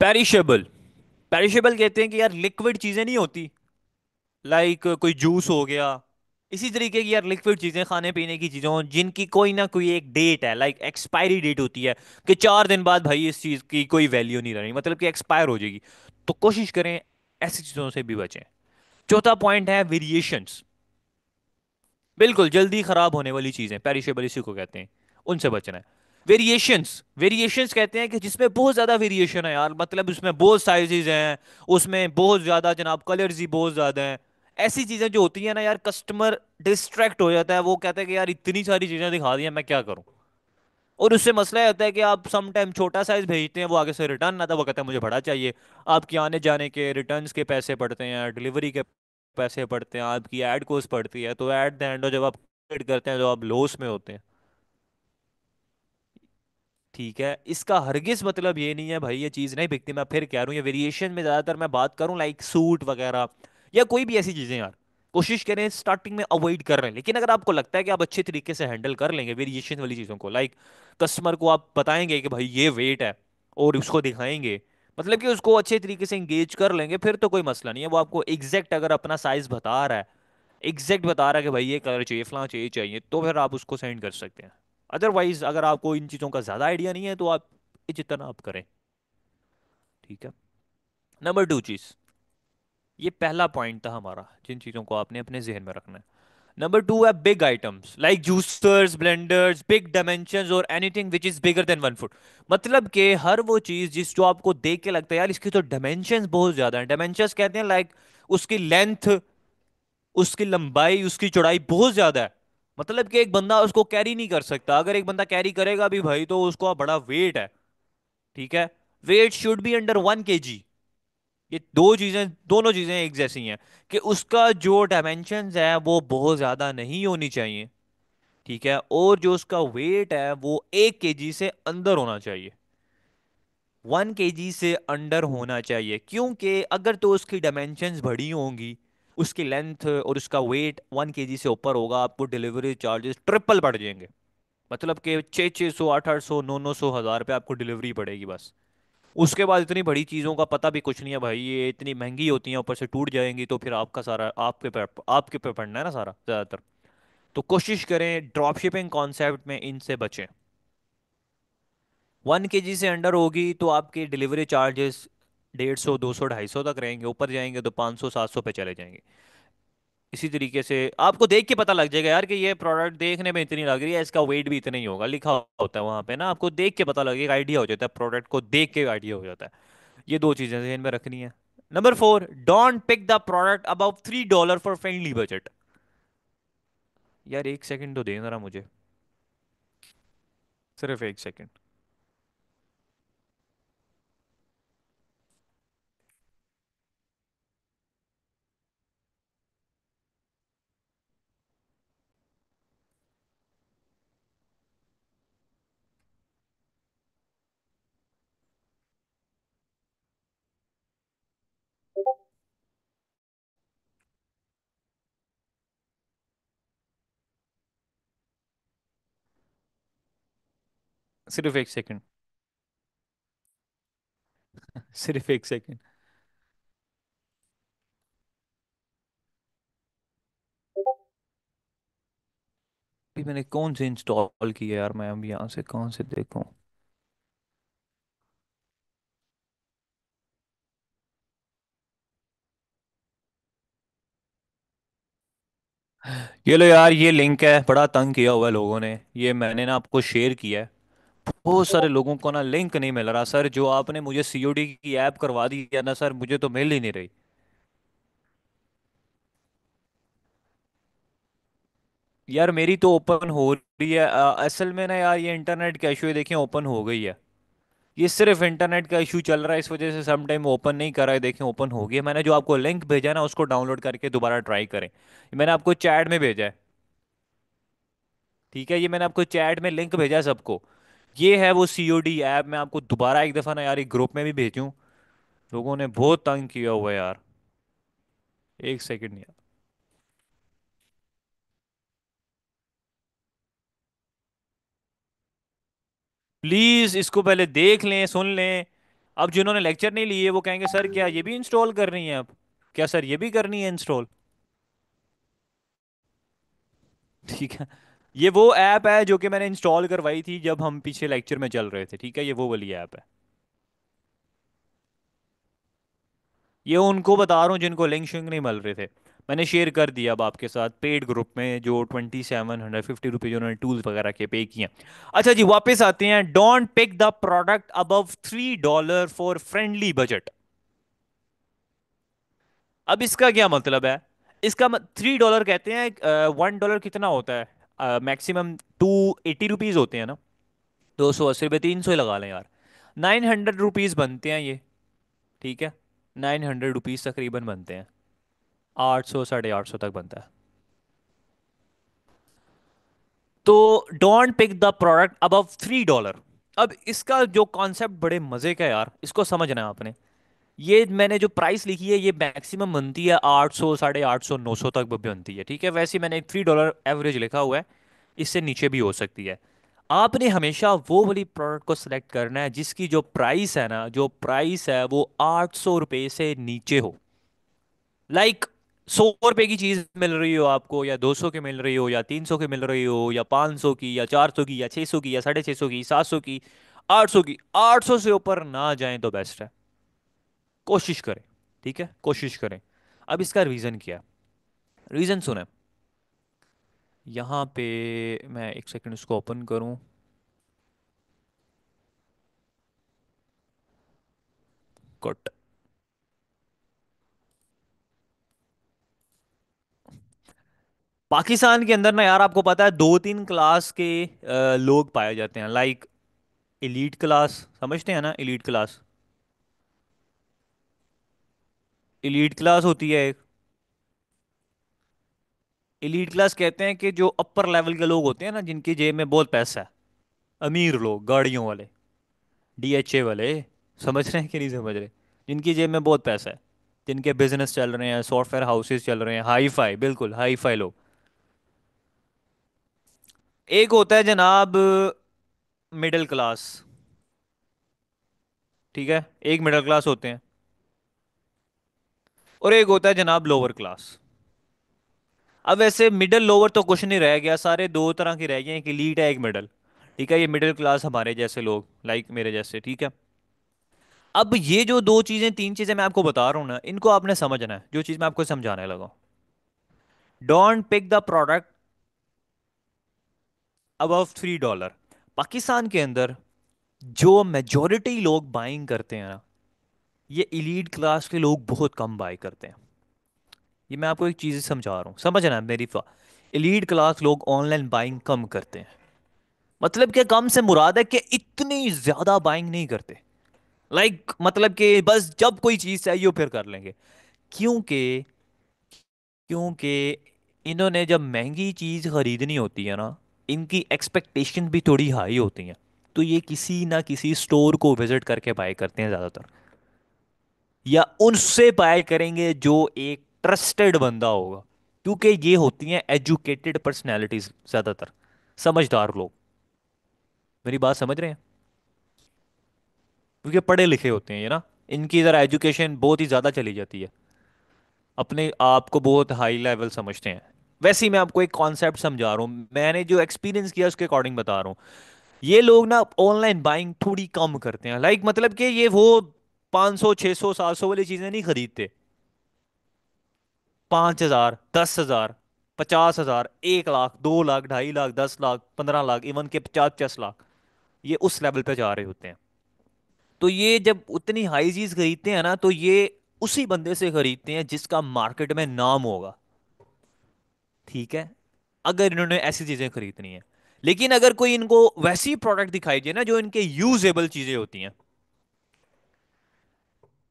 पेरिशेबल, पेरिशेबल कहते हैं कि यार लिक्विड चीजें नहीं होती, लाइक कोई जूस हो गया, इसी तरीके की यार लिक्विड चीजें, खाने पीने की चीजों जिनकी कोई ना कोई एक डेट है, लाइक एक्सपायरी डेट होती है, कि 4 दिन बाद भाई इस चीज की कोई वैल्यू नहीं रही, मतलब कि एक्सपायर हो जाएगी। तो कोशिश करें ऐसी चीजों से भी बचें। चौथा पॉइंट है वेरिएशंस, बिल्कुल जल्दी खराब होने वाली चीजें, पेरिशेबल इसी को कहते हैं, उनसे बचना है। वेरिएशंस, वेरिएशंस कहते हैं कि जिसमें बहुत ज्यादा वेरिएशन है यार, मतलब उसमें बहुत साइजेस हैं, उसमें बहुत ज्यादा जनाब कलर्स ही बहुत ज्यादा हैं। ऐसी चीजें जो होती है ना यार, कस्टमर डिस्ट्रैक्ट हो जाता है, वो कहता है कि यार इतनी सारी चीजें दिखा दी हैं, मैं क्या करूं। और उससे मसला ये होता है कि आप सम टाइम छोटा साइज भेजते हैं, वो आगे से रिटर्न आता है, वो कहता है मुझे बड़ा चाहिए। आपके आने जाने के रिटर्न्स के पैसे पड़ते हैं, डिलीवरी के पैसे पड़ते हैं, आपकी ऐड कॉस्ट पड़ती है, तो एट द एंड जब आप पेड करते हैं, जो आप लॉस में होते हैं, ठीक है। इसका हरगिज मतलब ये नहीं है भाई ये चीज नहीं बिकती, मैं फिर कह रहा हूँ, ये वेरिएशन में ज्यादातर मैं बात करूँ, लाइक सूट वगैरह या कोई भी ऐसी चीजें यार, कोशिश करें स्टार्टिंग में अवॉइड कर रहे हैं। लेकिन अगर आपको लगता है कि आप अच्छे तरीके से हैंडल कर लेंगे वेरिएशन वाली चीजों को, लाइक कस्टमर को आप बताएंगे कि भाई ये वेट है, और उसको दिखाएंगे, मतलब कि उसको अच्छे तरीके से इंगेज कर लेंगे, फिर तो कोई मसला नहीं है। वो आपको एग्जैक्ट अगर अपना साइज बता रहा है, एग्जैक्ट बता रहा है कि भाई ये कलर चाहिए, फलां चाहिए चाहिए, तो फिर आप उसको सेंड कर सकते हैं। अदरवाइज अगर आपको इन चीज़ों का ज़्यादा आइडिया नहीं है तो आप जितना आप करें, ठीक है। नंबर 2 चीज़, ये पहला पॉइंट था हमारा जिन चीज़ों को आपने अपने जहन में रखना है। नंबर 2 है big items, like juicers, blenders, big dimensions or anything which is bigger than 1 foot. मतलब कि हर वो चीज़ जिस जो आपको देख के लगता है यार इसकी तो डायमेंशंस बहुत ज़्यादा हैं, डायमेंशंस कहते हैं लाइक उसकी लेंथ, उसकी लंबाई, उसकी चौड़ाई बहुत ज्यादा है, मतलब कि एक बंदा उसको कैरी नहीं कर सकता, अगर एक बंदा कैरी करेगा भी भाई तो उसको बड़ा वेट है, ठीक है। Weight should be under 1 kg। ये दो चीजें, दोनों चीजें एक जैसी हैं, कि उसका जो डायमेंशंस है वो बहुत ज्यादा नहीं होनी चाहिए, ठीक है, और जो उसका वेट है वो 1 kg से अंदर होना चाहिए। 1 kg से अंडर होना चाहिए, क्योंकि अगर तो उसकी डायमेंशंस बड़ी होंगी, उसकी लेंथ और उसका वेट 1 kg से ऊपर होगा, आपको डिलीवरी चार्जेस ट्रिपल बढ़ जाएंगे। मतलब कि 600 800 900 1000 पे आपको डिलीवरी पड़ेगी बस। उसके बाद इतनी बड़ी चीज़ों का पता भी कुछ नहीं है भाई, ये इतनी महंगी होती हैं, ऊपर से टूट जाएंगी तो फिर आपका सारा आपके पे पड़ना है ना सारा ज़्यादातर। तो कोशिश करें ड्रॉप शिपिंग कॉन्सेप्ट में इनसे बचें। 1 kg से अंडर होगी तो आपके डिलीवरी चार्जेस 150 200 250 तक रहेंगे, ऊपर जाएंगे तो 500 700 पे चले जाएंगे। इसी तरीके से आपको देख के पता लग जाएगा यार कि ये प्रोडक्ट देखने में इतनी लग रही है, इसका वेट भी इतना ही होगा, लिखा होता है वहां पे ना, आपको देख के पता लगेगा, आइडिया हो जाता है, प्रोडक्ट को देख के आइडिया हो जाता है। ये दो चीजें ध्यान में रखनी है। Number 4, don't pick the product about $3 for friendly budget. यार एक सेकंड तो दे जरा मुझे, सिर्फ एक सेकंड। सिर्फ एक सेकंड। सिर्फ एक सेकंड। भी मैंने कौन से इंस्टॉल किया यार, मैं अब यहाँ से कौन से देखूं। ये लो यार, ये लिंक है, बड़ा तंग किया हुआ है लोगों ने, ये मैंने ना आपको शेयर किया है। बहुत सारे लोगों को ना लिंक नहीं मिल रहा सर, जो आपने मुझे सीओडी की ऐप करवा दी है ना सर, मुझे तो मिल ही नहीं रही। यार मेरी तो ओपन हो रही है, असल में ना यार ये इंटरनेट का इशू है, देखिए ओपन हो गई है। ये सिर्फ इंटरनेट का इशू चल रहा है, इस वजह से सम टाइम ओपन नहीं कर रहा है, देखें ओपन हो गया। मैंने जो आपको लिंक भेजा है ना, उसको डाउनलोड करके दोबारा ट्राई करें। ये मैंने आपको चैट में भेजा है। ठीक है, ये मैंने आपको चैट में लिंक भेजा है सबको। ये है वो सीओडी ऐप, मैं आपको दोबारा एक दफ़ा ना यार एक ग्रुप में भी भेजूं। लोगों ने बहुत तंग किया हुआ है यार। एक सेकंड यार। प्लीज इसको पहले देख लें, सुन लें। अब जिन्होंने लेक्चर नहीं लिए वो कहेंगे सर क्या ये भी इंस्टॉल कर रही हैं अब, क्या सर ये भी करनी है इंस्टॉल। ठीक है। ये वो ऐप है जो कि मैंने इंस्टॉल करवाई थी जब हम पीछे लेक्चर में चल रहे थे, ठीक है, ये वो वाली ऐप है। ये उनको बता रहा हूँ जिनको लिंक शिंक नहीं मिल रहे थे। मैंने शेयर कर दिया अब आपके साथ पेड ग्रुप में, जो 2750 रुपीज उन्होंने टूल्स वगैरह के पे किए हैं। अच्छा जी, वापस आते हैं। Don't pick the product above $3 for friendly budget. अब इसका क्या मतलब है? इसका $3 कहते हैं, $1 कितना होता है, मैक्सिमम 280 रुपीज होते हैं ना। 280 रुपये, 300 ही लगा लें यार। 900 रुपीज बनते हैं ये। ठीक है, 900 रुपीज तकरीबन बनते हैं। 800 850 तक बनता है। तो don't pick the product above $3। अब इसका जो कॉन्सेप्ट बड़े मजे का है यार, इसको समझना है आपने। ये मैंने जो प्राइस लिखी है ये मैक्सिमम बनती है 800 850 900 तक भी बनती है, ठीक है। वैसे मैंने $3 एवरेज लिखा हुआ है, इससे नीचे भी हो सकती है। आपने हमेशा वो वाली प्रोडक्ट को सिलेक्ट करना है जिसकी जो प्राइस है ना, जो प्राइस है वो 800 रुपये से नीचे हो। लाइक 100 रुपए की चीज मिल रही हो आपको, या 200 की मिल रही हो, या 300 की मिल रही हो, या 500 की, या 400 की, या 600 की, या 650 की, 700 की, 800 की, 800 से ऊपर ना जाएं तो बेस्ट है। कोशिश करें। ठीक है, कोशिश करें। अब इसका रीजन क्या है? रीजन सुने। यहाँ पे मैं एक सेकंड इसको ओपन करूँ। गुड। पाकिस्तान के अंदर ना यार, आपको पता है 2 3 क्लास के लोग पाए जाते हैं। लाइक एलीट क्लास, समझते हैं ना एलीट क्लास? एलीट क्लास होती है एक। एलीट क्लास कहते हैं कि जो अपर लेवल के लोग होते हैं ना, जिनकी जेब में बहुत पैसा है, अमीर लोग, गाड़ियों वाले, डीएचए वाले। समझ रहे हैं कि नहीं समझ रहे? जिनकी जेब में बहुत पैसा है, जिनके बिजनेस चल रहे हैं, सॉफ्टवेयर हाउसेस चल रहे हैं, हाई फाई, बिल्कुल हाई फाई लोग। एक होता है जनाब मिडिल क्लास, ठीक है, एक मिडिल क्लास होते हैं, और एक होता है जनाब लोअर क्लास। अब वैसे मिडिल लोअर तो कुछ नहीं रह गया, सारे दो तरह के रह गए, एक इलीट है एक मिडिल। ठीक है, ये मिडिल क्लास हमारे जैसे लोग, लाइक मेरे जैसे, ठीक है। अब ये जो दो चीजें तीन चीजें मैं आपको बता रहा हूं ना, इनको आपने समझना है, जो चीज मैं आपको समझाने लगा। Don't pick the product above $3। Pakistan के अंदर जो मेजोरिटी लोग बाइंग करते हैं ना, ये इलीट क्लास के लोग बहुत कम बाय करते हैं। ये मैं आपको एक चीज समझा रहा हूँ, समझना है मेरी। इलीट क्लास लोग ऑनलाइन बाइंग कम करते हैं। मतलब कि कम से मुराद है कि इतनी ज्यादा बाइंग नहीं करते। मतलब कि बस जब कोई चीज चाहिए हो फिर कर लेंगे। क्योंकि क्योंकि इन्होंने जब महंगी चीज खरीदनी होती है ना, इनकी एक्सपेक्टेशन भी थोड़ी हाई होती हैं। तो ये किसी ना किसी स्टोर को विजिट करके बाय करते हैं ज्यादातर, या उनसे बाय करेंगे जो एक ट्रस्टेड बंदा होगा। क्योंकि ये होती हैं एजुकेटेड पर्सनैलिटीज ज्यादातर, समझदार लोग। मेरी बात समझ रहे हैं? क्योंकि पढ़े लिखे होते हैं ये ना, इनकी ज़रा एजुकेशन बहुत ही ज़्यादा चली जाती है, अपने आप को बहुत हाई लेवल समझते हैं। वैसे ही मैं आपको एक कॉन्सेप्ट समझा रहा हूँ, मैंने जो एक्सपीरियंस किया उसके अकॉर्डिंग बता रहा हूँ। ये लोग ना ऑनलाइन बाइंग थोड़ी कम करते हैं, मतलब कि ये वो 500 600 700 वाली चीज़ें नहीं खरीदते। 5,000, 10,000, 50,000, 1 लाख, 2 लाख, 2.5 लाख, 10 लाख, 15 लाख, इवन के 50-50 लाख, ये उस लेवल पे जा रहे होते हैं। तो ये जब उतनी हाई चीज खरीदते हैं ना, तो ये उसी बंदे से खरीदते हैं जिसका मार्केट में नाम होगा। ठीक है, अगर इन्होंने ऐसी चीजें खरीदनी है। लेकिन अगर कोई इनको वैसी प्रोडक्ट दिखाई दे ना जो इनके यूजेबल चीजें होती हैं,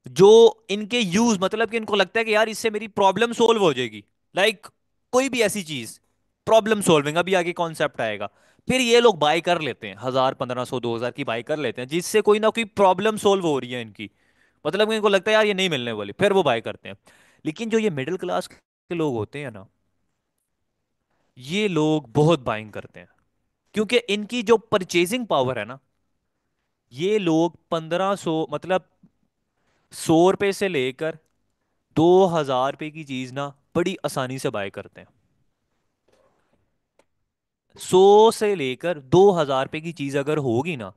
जो इनके यूज, मतलब कि इनको लगता है कि यार इससे मेरी प्रॉब्लम सोल्व हो जाएगी, लाइक कोई भी ऐसी चीज, प्रॉब्लम सॉल्विंग, अभी आगे कॉन्सेप्ट आएगा। फिर ये लोग बाय कर लेते हैं, 1,000, 1,500, 2,000 की बाय कर लेते हैं, जिससे कोई ना कोई प्रॉब्लम सोल्व हो रही है इनकी। मतलब इनको लगता है यार ये नहीं मिलने वाली, फिर वो बाय करते हैं। लेकिन जो ये मिडिल क्लास के लोग होते हैं ना, ये लोग बहुत बाइंग करते हैं। क्योंकि इनकी जो परचेजिंग पावर है ना, ये लोग 1,500, मतलब 100 रुपए से लेकर 2,000 रुपए की चीज ना बड़ी आसानी से बाय करते हैं। 100 से लेकर 2,000 रुपए की चीज अगर होगी ना,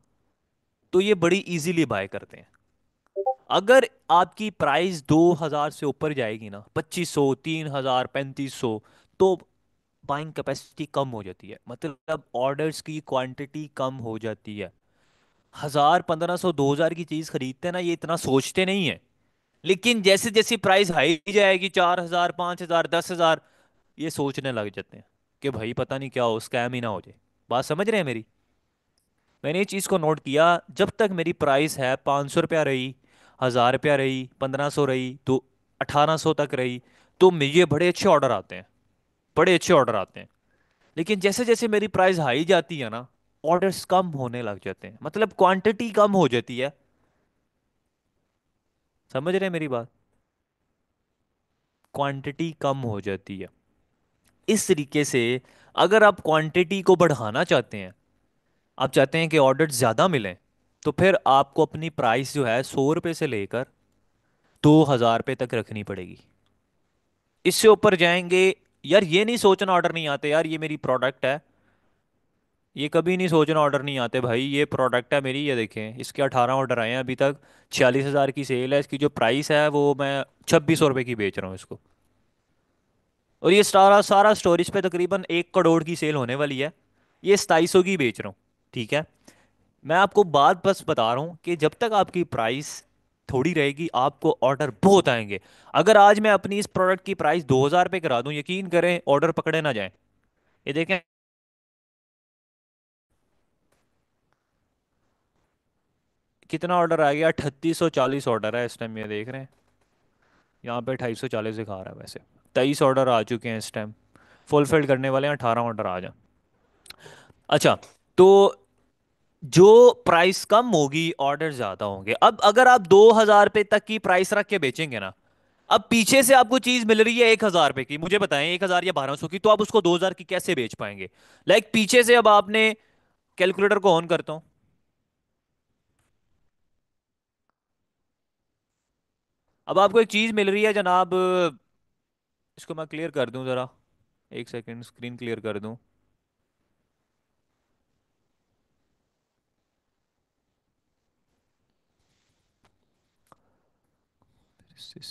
तो ये बड़ी इजीली बाय करते हैं। अगर आपकी प्राइस 2,000 से ऊपर जाएगी ना, 2,500, 3,000, 3,500, तो बाइंग कैपेसिटी कम हो जाती है, मतलब ऑर्डर्स की क्वांटिटी कम हो जाती है। 1,000, 1,500, 2,000 की चीज खरीदते हैं ना, ये इतना सोचते नहीं है। लेकिन जैसे जैसे प्राइस हाई जाएगी, 4,000, 5,000, 10,000, ये सोचने लग जाते हैं कि भाई पता नहीं क्या हो, स्कैम ही ना हो जाए। बात समझ रहे हैं मेरी? मैंने ये चीज़ को नोट किया, जब तक मेरी प्राइस है 500 रुपया रही, 1,000 रुपया रही, 1,500 रही, तो 1,800 तक रही, तो मुझे बड़े अच्छे ऑर्डर आते हैं, बड़े अच्छे ऑर्डर आते हैं। लेकिन जैसे जैसे मेरी प्राइस हाई जाती है ना, ऑर्डर्स कम होने लग जाते हैं, मतलब क्वांटिटी कम हो जाती है। समझ रहे हैं मेरी बात? क्वांटिटी कम हो जाती है। इस तरीके से अगर आप क्वांटिटी को बढ़ाना चाहते हैं, आप चाहते हैं कि ऑर्डर ज़्यादा मिलें, तो फिर आपको अपनी प्राइस जो है 100 रुपये से लेकर 2,000 रुपये तक रखनी पड़ेगी। इससे ऊपर जाएंगे, यार ये नहीं सोचना ऑर्डर नहीं आते, यार ये मेरी प्रोडक्ट है, ये कभी नहीं सोचना ऑर्डर नहीं आते भाई, ये प्रोडक्ट है मेरी, ये देखें इसके 18 ऑर्डर आए हैं अभी तक, 46,000 की सेल है, इसकी जो प्राइस है वो मैं 2,600 रुपये की बेच रहा हूँ इसको। और ये सारा सारा स्टोरेज पे तकरीबन 1 करोड़ की सेल होने वाली है, ये 2,700 की बेच रहा हूँ। ठीक है, मैं आपको बात बस बता रहा हूँ कि जब तक आपकी प्राइस थोड़ी रहेगी, आपको ऑर्डर बहुत आएंगे। अगर आज मैं अपनी इस प्रोडक्ट की प्राइस 2,000 रुपये करा दूं, यकीन करें ऑर्डर पकड़े ना जाए। ये देखें, कितना ऑर्डर आ गया, 3,840 ऑर्डर है इस टाइम, ये देख रहे हैं यहाँ पे 2,840 दिखा रहा है वैसे। 23 ऑर्डर आ चुके हैं इस टाइम, फुलफिल करने वाले हैं 18 ऑर्डर आ जाए। अच्छा, तो जो प्राइस कम होगी ऑर्डर ज्यादा होंगे। अब अगर आप 2,000 रुपये तक की प्राइस रख के बेचेंगे ना, अब पीछे से आपको चीज मिल रही है 1,000 रुपये की, मुझे बताएं 1,000 या 1,200 की, तो आप उसको 2,000 की कैसे बेच पाएंगे? पीछे से अब आपने, कैलकुलेटर को ऑन करता हूं। अब आपको एक चीज मिल रही है जनाब, इसको मैं क्लियर कर दूं जरा, एक सेकंड स्क्रीन क्लियर कर दूं।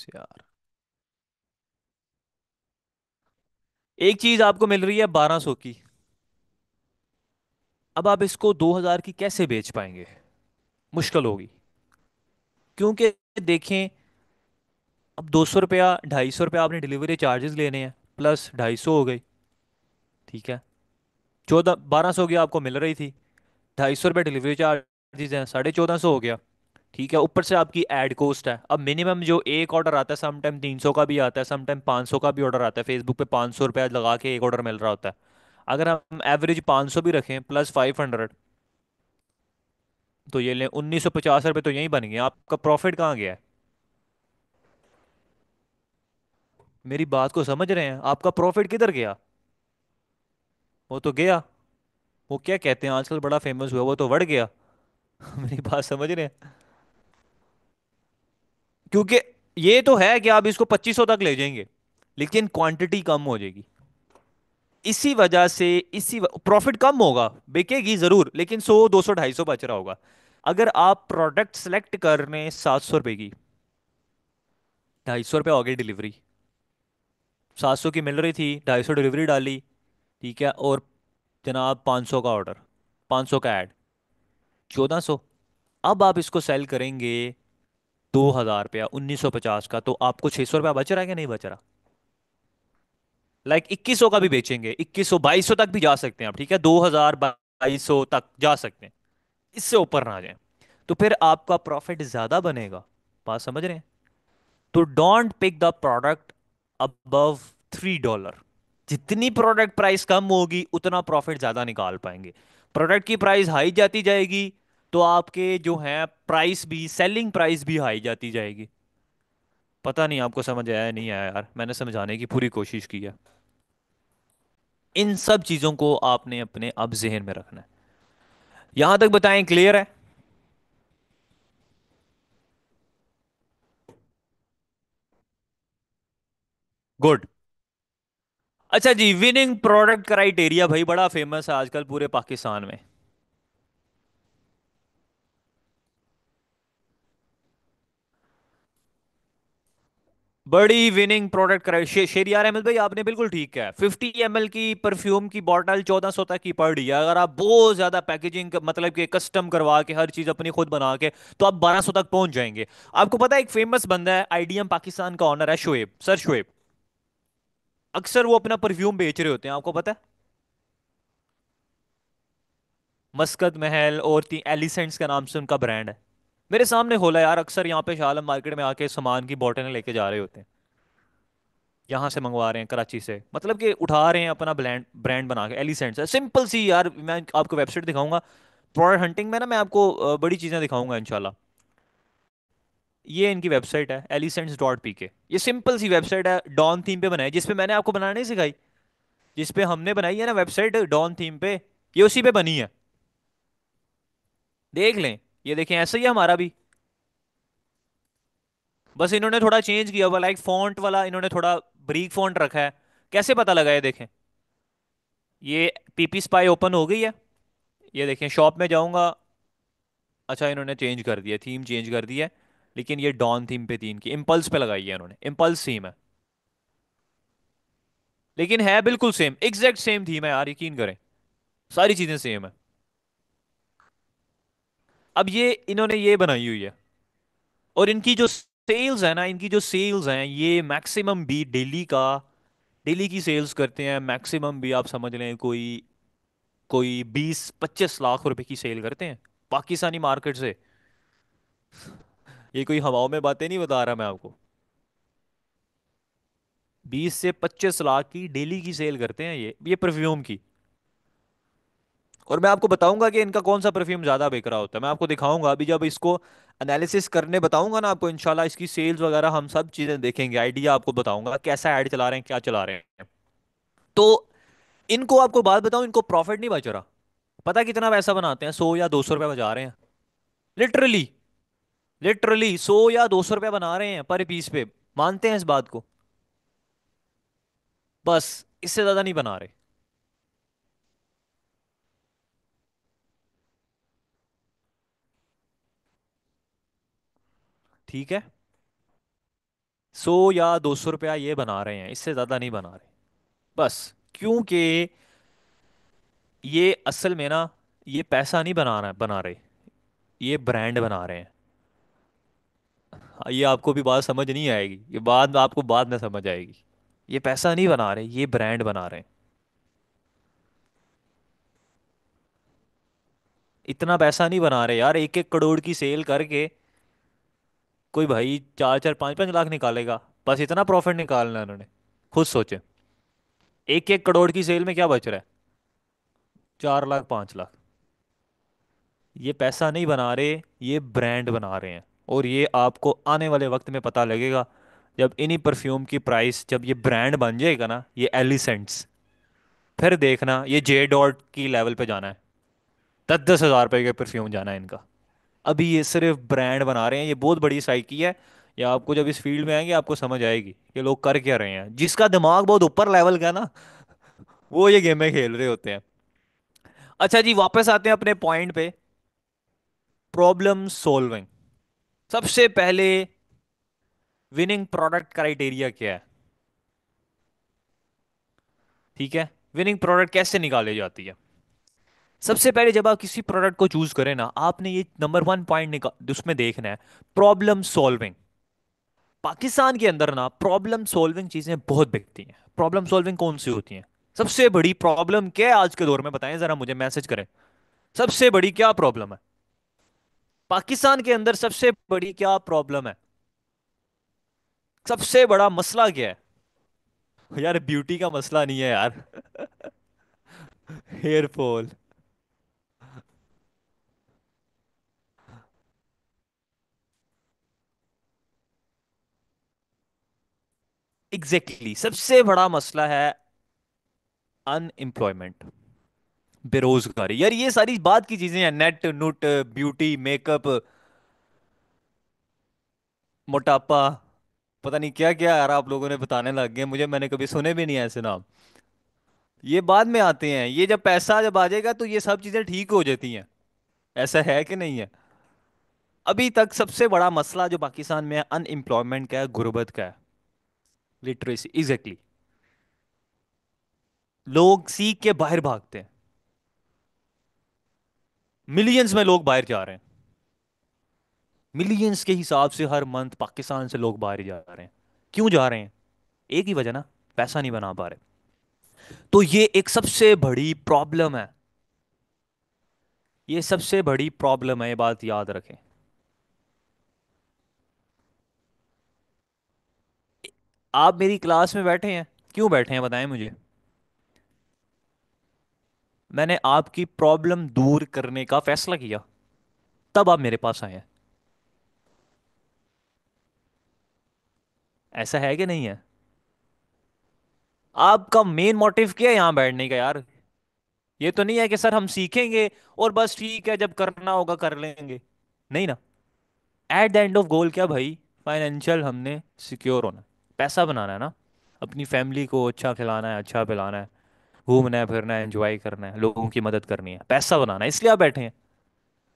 यार, एक चीज आपको मिल रही है 1,200 की, अब आप इसको 2,000 की कैसे बेच पाएंगे? मुश्किल होगी। क्योंकि देखें, अब 200 रुपया, 250 रुपया आपने डिलीवरी चार्जेस लेने हैं, प्लस 250 हो गई, ठीक है। 1200 की आपको मिल रही थी, 250 रुपये डिलीवरी चार्जेस हैं, 1,450 हो गया, ठीक है। ऊपर से आपकी ऐड कॉस्ट है। अब मिनिमम जो एक ऑर्डर आता है, समटाइम 300 का भी आता है, समटाइम 500 का भी ऑर्डर आता है, फेसबुक पे 500 रुपया लगा के एक ऑर्डर मिल रहा होता है। अगर हम एवरेज 500 भी रखें प्लस 500, तो ये लें 1,950 रुपये, तो यही बन गया। आपका प्रॉफिट कहाँ गया है? मेरी बात को समझ रहे हैं? आपका प्रॉफिट किधर गया? वो तो गया, वो क्या कहते हैं आजकल बड़ा फेमस हुआ, वो तो बढ़ गया। मेरी बात समझ रहे हैं? क्योंकि ये तो है कि आप इसको 2,500 तक ले जाएंगे, लेकिन क्वांटिटी कम हो जाएगी। इसी वजह से प्रॉफिट कम होगा, बिकेगी जरूर, लेकिन 100, 200, 250 बच रहा होगा। अगर आप प्रोडक्ट सेलेक्ट कर रहे हैं 700 रुपए की, 250 रुपये हो गई डिलीवरी। 700 की मिल रही थी, 250 डिलीवरी डाली, ठीक है। और जनाब 500 का ऑर्डर, 500 का ऐड, 1,400। अब आप इसको सेल करेंगे 2,000 रुपया, 1,950 का, तो आपको 600 रुपया बच रहा है कि नहीं बच रहा? 2,100 का भी बेचेंगे, 2,100, 2,200 तक भी जा सकते हैं आप, ठीक है, 2,000, 2,200 तक जा सकते हैं, इससे ऊपर ना आ जाए। तो फिर आपका प्रॉफिट ज्यादा बनेगा। बात समझ रहे हैं? तो don't pick the product above $3। जितनी प्रोडक्ट प्राइस कम होगी उतना प्रॉफिट ज्यादा निकाल पाएंगे। प्रोडक्ट की प्राइस हाई जाती जाएगी, तो आपके जो है प्राइस भी, सेलिंग प्राइस भी हाई जाती जाएगी। पता नहीं आपको समझ आया नहीं आया यार, मैंने समझाने की पूरी कोशिश की है। इन सब चीजों को आपने अपने अब जहन में रखना है। यहां तक बताएं, क्लियर है? गुड। अच्छा जी, विनिंग प्रोडक्ट क्राइटेरिया भाई बड़ा फेमस है आजकल पूरे पाकिस्तान में। बड़ी विनिंग प्रोडक्ट शेरियार अहमद भाई, आपने बिल्कुल ठीक है। 50 ml की परफ्यूम की बॉटल 1,400 तक की पड़ रही है। अगर आप बहुत ज्यादा पैकेजिंग, मतलब कि कस्टम करवा के हर चीज अपनी खुद बना के, तो आप 1,200 तक पहुंच जाएंगे। आपको पता है एक फेमस बंदा है, आईडीएम पाकिस्तान का ऑनर है, शोएब, सर शोएब। अक्सर वो अपना परफ्यूम बेच रहे होते हैं, आपको पता है? मस्कत महल और एलिसेंट्स के नाम से उनका ब्रांड है। मेरे सामने खोला यार, अक्सर यहाँ पे शालम मार्केट में आके सामान की बोतलें लेके जा रहे होते हैं। यहाँ से मंगवा रहे हैं कराची से, मतलब कि उठा रहे हैं अपना ब्रांड ब्रांड बना के। एलिसेंट्स है, सिंपल सी यार, मैं आपको वेबसाइट दिखाऊंगा। प्रोडक्ट हंटिंग में ना मैं आपको बड़ी चीज़ें दिखाऊंगा इंशाल्लाह। ये इनकी वेबसाइट है elephants.pk। ये सिंपल सी वेबसाइट है, डॉन थीम पे बनाई, जिसपे मैंने आपको बनाना नहीं सिखाई, जिसपे हमने बनाई है ना वेबसाइट डॉन थीम पे, ये उसी पे बनी है। देख लें, ये देखें, ऐसा ही है हमारा भी। बस इन्होंने थोड़ा चेंज किया हुआ, फॉन्ट वाला इन्होंने थोड़ा ब्रीक फॉन्ट रखा है। कैसे पता लगा? ये देखें, ये पीपी स्पाई ओपन हो गई है। ये देखें, शॉप में जाऊंगा। अच्छा, इन्होंने चेंज कर दिया, थीम चेंज कर दी है। लेकिन ये डॉन थीम पे थी इनकी, इम्पल्स पे लगाई है इन्होंने, इम्पल्स थीम है। लेकिन है बिल्कुल सेम, एग्जैक्ट सेम थीम है यार, यकीन करें, सारी चीजें सेम है। अब ये इन्होंने ये बनाई हुई है। और इनकी जो सेल्स है ना, इनकी जो सेल्स हैं, ये मैक्सिमम भी डेली का, डेली की सेल्स करते हैं। मैक्सिमम भी आप समझ लें कोई कोई 20-25 लाख रुपए की सेल करते हैं पाकिस्तानी मार्केट से। ये कोई हवाओं में बातें नहीं बता रहा मैं आपको। 20 से 25 लाख की डेली की सेल करते हैं ये परफ्यूम की। और मैं आपको बताऊंगा कि इनका कौन सा परफ्यूम ज्यादा बिक रहा होता है। मैं आपको दिखाऊंगा अभी, जब इसको एनालिसिस करने बताऊंगा ना आपको, इंशाल्लाह इसकी सेल्स वगैरह हम सब चीजें देखेंगे, आइडिया आपको बताऊंगा कैसा ऐड चला रहे हैं, क्या चला रहे हैं। तो इनको आपको बात बताऊं, इनको प्रॉफिट नहीं बच रहा। पता कितना पैसा बनाते हैं? 100 या 200 रुपये बचा रहे हैं। लिटरली, लिटरली 100 या 200 रुपये बना रहे हैं पर पीस पे। मानते हैं इस बात को? बस, इससे ज्यादा नहीं बना रहे। ठीक है, 100 या 200 रुपया ये बना रहे हैं, इससे ज्यादा नहीं बना रहे। बस, क्योंकि ये असल में ना, ये पैसा नहीं बना रहे, ये ब्रांड बना रहे हैं। ये आपको भी बात समझ नहीं आएगी, ये बात आपको बाद में समझ आएगी। ये पैसा नहीं बना रहे, ये ब्रांड बना रहे हैं। इतना पैसा नहीं बना रहे यार, 1 1 करोड़ की सेल करके कोई भाई 4 4 5 5 लाख निकालेगा? बस इतना प्रॉफिट निकालना है उन्होंने। खुद सोचे, 1 1 करोड़ की सेल में क्या बच रहा है? 4 लाख 5 लाख। ये पैसा नहीं बना रहे, ये ब्रांड बना रहे हैं। और ये आपको आने वाले वक्त में पता लगेगा, जब इन्हीं परफ्यूम की प्राइस, जब ये ब्रांड बन जाएगा ना, ये एलिसेंट्स, फिर देखना ये जे डॉट की लेवल पे जाना है। 10 10 हज़ार रुपए के परफ्यूम जाना है इनका। अभी ये सिर्फ ब्रांड बना रहे हैं, ये बहुत बड़ी साइकी है। ये आपको जब इस फील्ड में आएंगे आपको समझ आएगी कि लोग कर क्या रहे हैं। जिसका दिमाग बहुत ऊपर लेवल का ना, वो ये गेमें खेल रहे होते हैं। अच्छा जी, वापस आते हैं अपने पॉइंट पे। Problem solving. सबसे पहले, विनिंग प्रोडक्ट क्राइटेरिया क्या है? ठीक है, विनिंग प्रोडक्ट कैसे निकाली जाती है? सबसे पहले जब आप किसी प्रोडक्ट को चूज करें ना, आपने ये नंबर 1 पॉइंट निकाल उसमें देखना है, प्रॉब्लम सॉल्विंग। पाकिस्तान के अंदर ना प्रॉब्लम सॉल्विंग चीजें बहुत बिकती हैं। प्रॉब्लम सॉल्विंग कौन सी होती हैं? सबसे बड़ी प्रॉब्लम क्या है आज के दौर में, बताएं जरा मुझे, मैसेज करें। सबसे बड़ी क्या प्रॉब्लम है पाकिस्तान के अंदर? सबसे बड़ी क्या प्रॉब्लम है? सबसे बड़ा मसला क्या है? यार ब्यूटी का मसला नहीं है यार। Hair fall. एग्जैक्टली, सबसे बड़ा मसला है अनएम्प्लॉयमेंट, बेरोजगारी। यार ये सारी बात की चीजें हैं, नेट नुट, ब्यूटी, मेकअप, मोटापा, पता नहीं क्या क्या यार आप लोगों ने बताने लग गए मुझे, मैंने कभी सुने भी नहीं ऐसे नाम। ये बाद में आते हैं, ये जब पैसा जब आ जाएगा तो ये सब चीजें ठीक हो जाती हैं। ऐसा है कि नहीं है? अभी तक सबसे बड़ा मसला जो पाकिस्तान में है, अनएम्प्लॉयमेंट का है, गुर्बत का है, लिटरेसी। एग्जैक्टली, लोग सीख के बाहर भागते हैं। मिलियंस में लोग बाहर जा रहे हैं। मिलियंस के हिसाब से हर मंथ पाकिस्तान से लोग बाहर जा रहे हैं। क्यों जा रहे हैं? एक ही वजह ना, पैसा नहीं बना पा रहे। तो ये एक सबसे बड़ी प्रॉब्लम है। ये सबसे बड़ी प्रॉब्लम है, ये बात याद रखें। आप मेरी क्लास में बैठे हैं, क्यों बैठे हैं बताएं मुझे। मैंने आपकी प्रॉब्लम दूर करने का फैसला किया, तब आप मेरे पास आए हैं। ऐसा है कि नहीं है? आपका मेन मोटिव क्या है यहां बैठने का यार? ये तो नहीं है कि सर हम सीखेंगे और बस ठीक है जब करना होगा कर लेंगे। नहीं ना। At the end of goal क्या भाई? फाइनेंशियल हमने सिक्योर होना है, पैसा बनाना है ना, अपनी फैमिली को अच्छा खिलाना है, अच्छा पिलाना है, घूमना है फिरना है, एंजॉय करना है, लोगों की मदद करनी है, पैसा बनाना है, इसलिए आप बैठे हैं।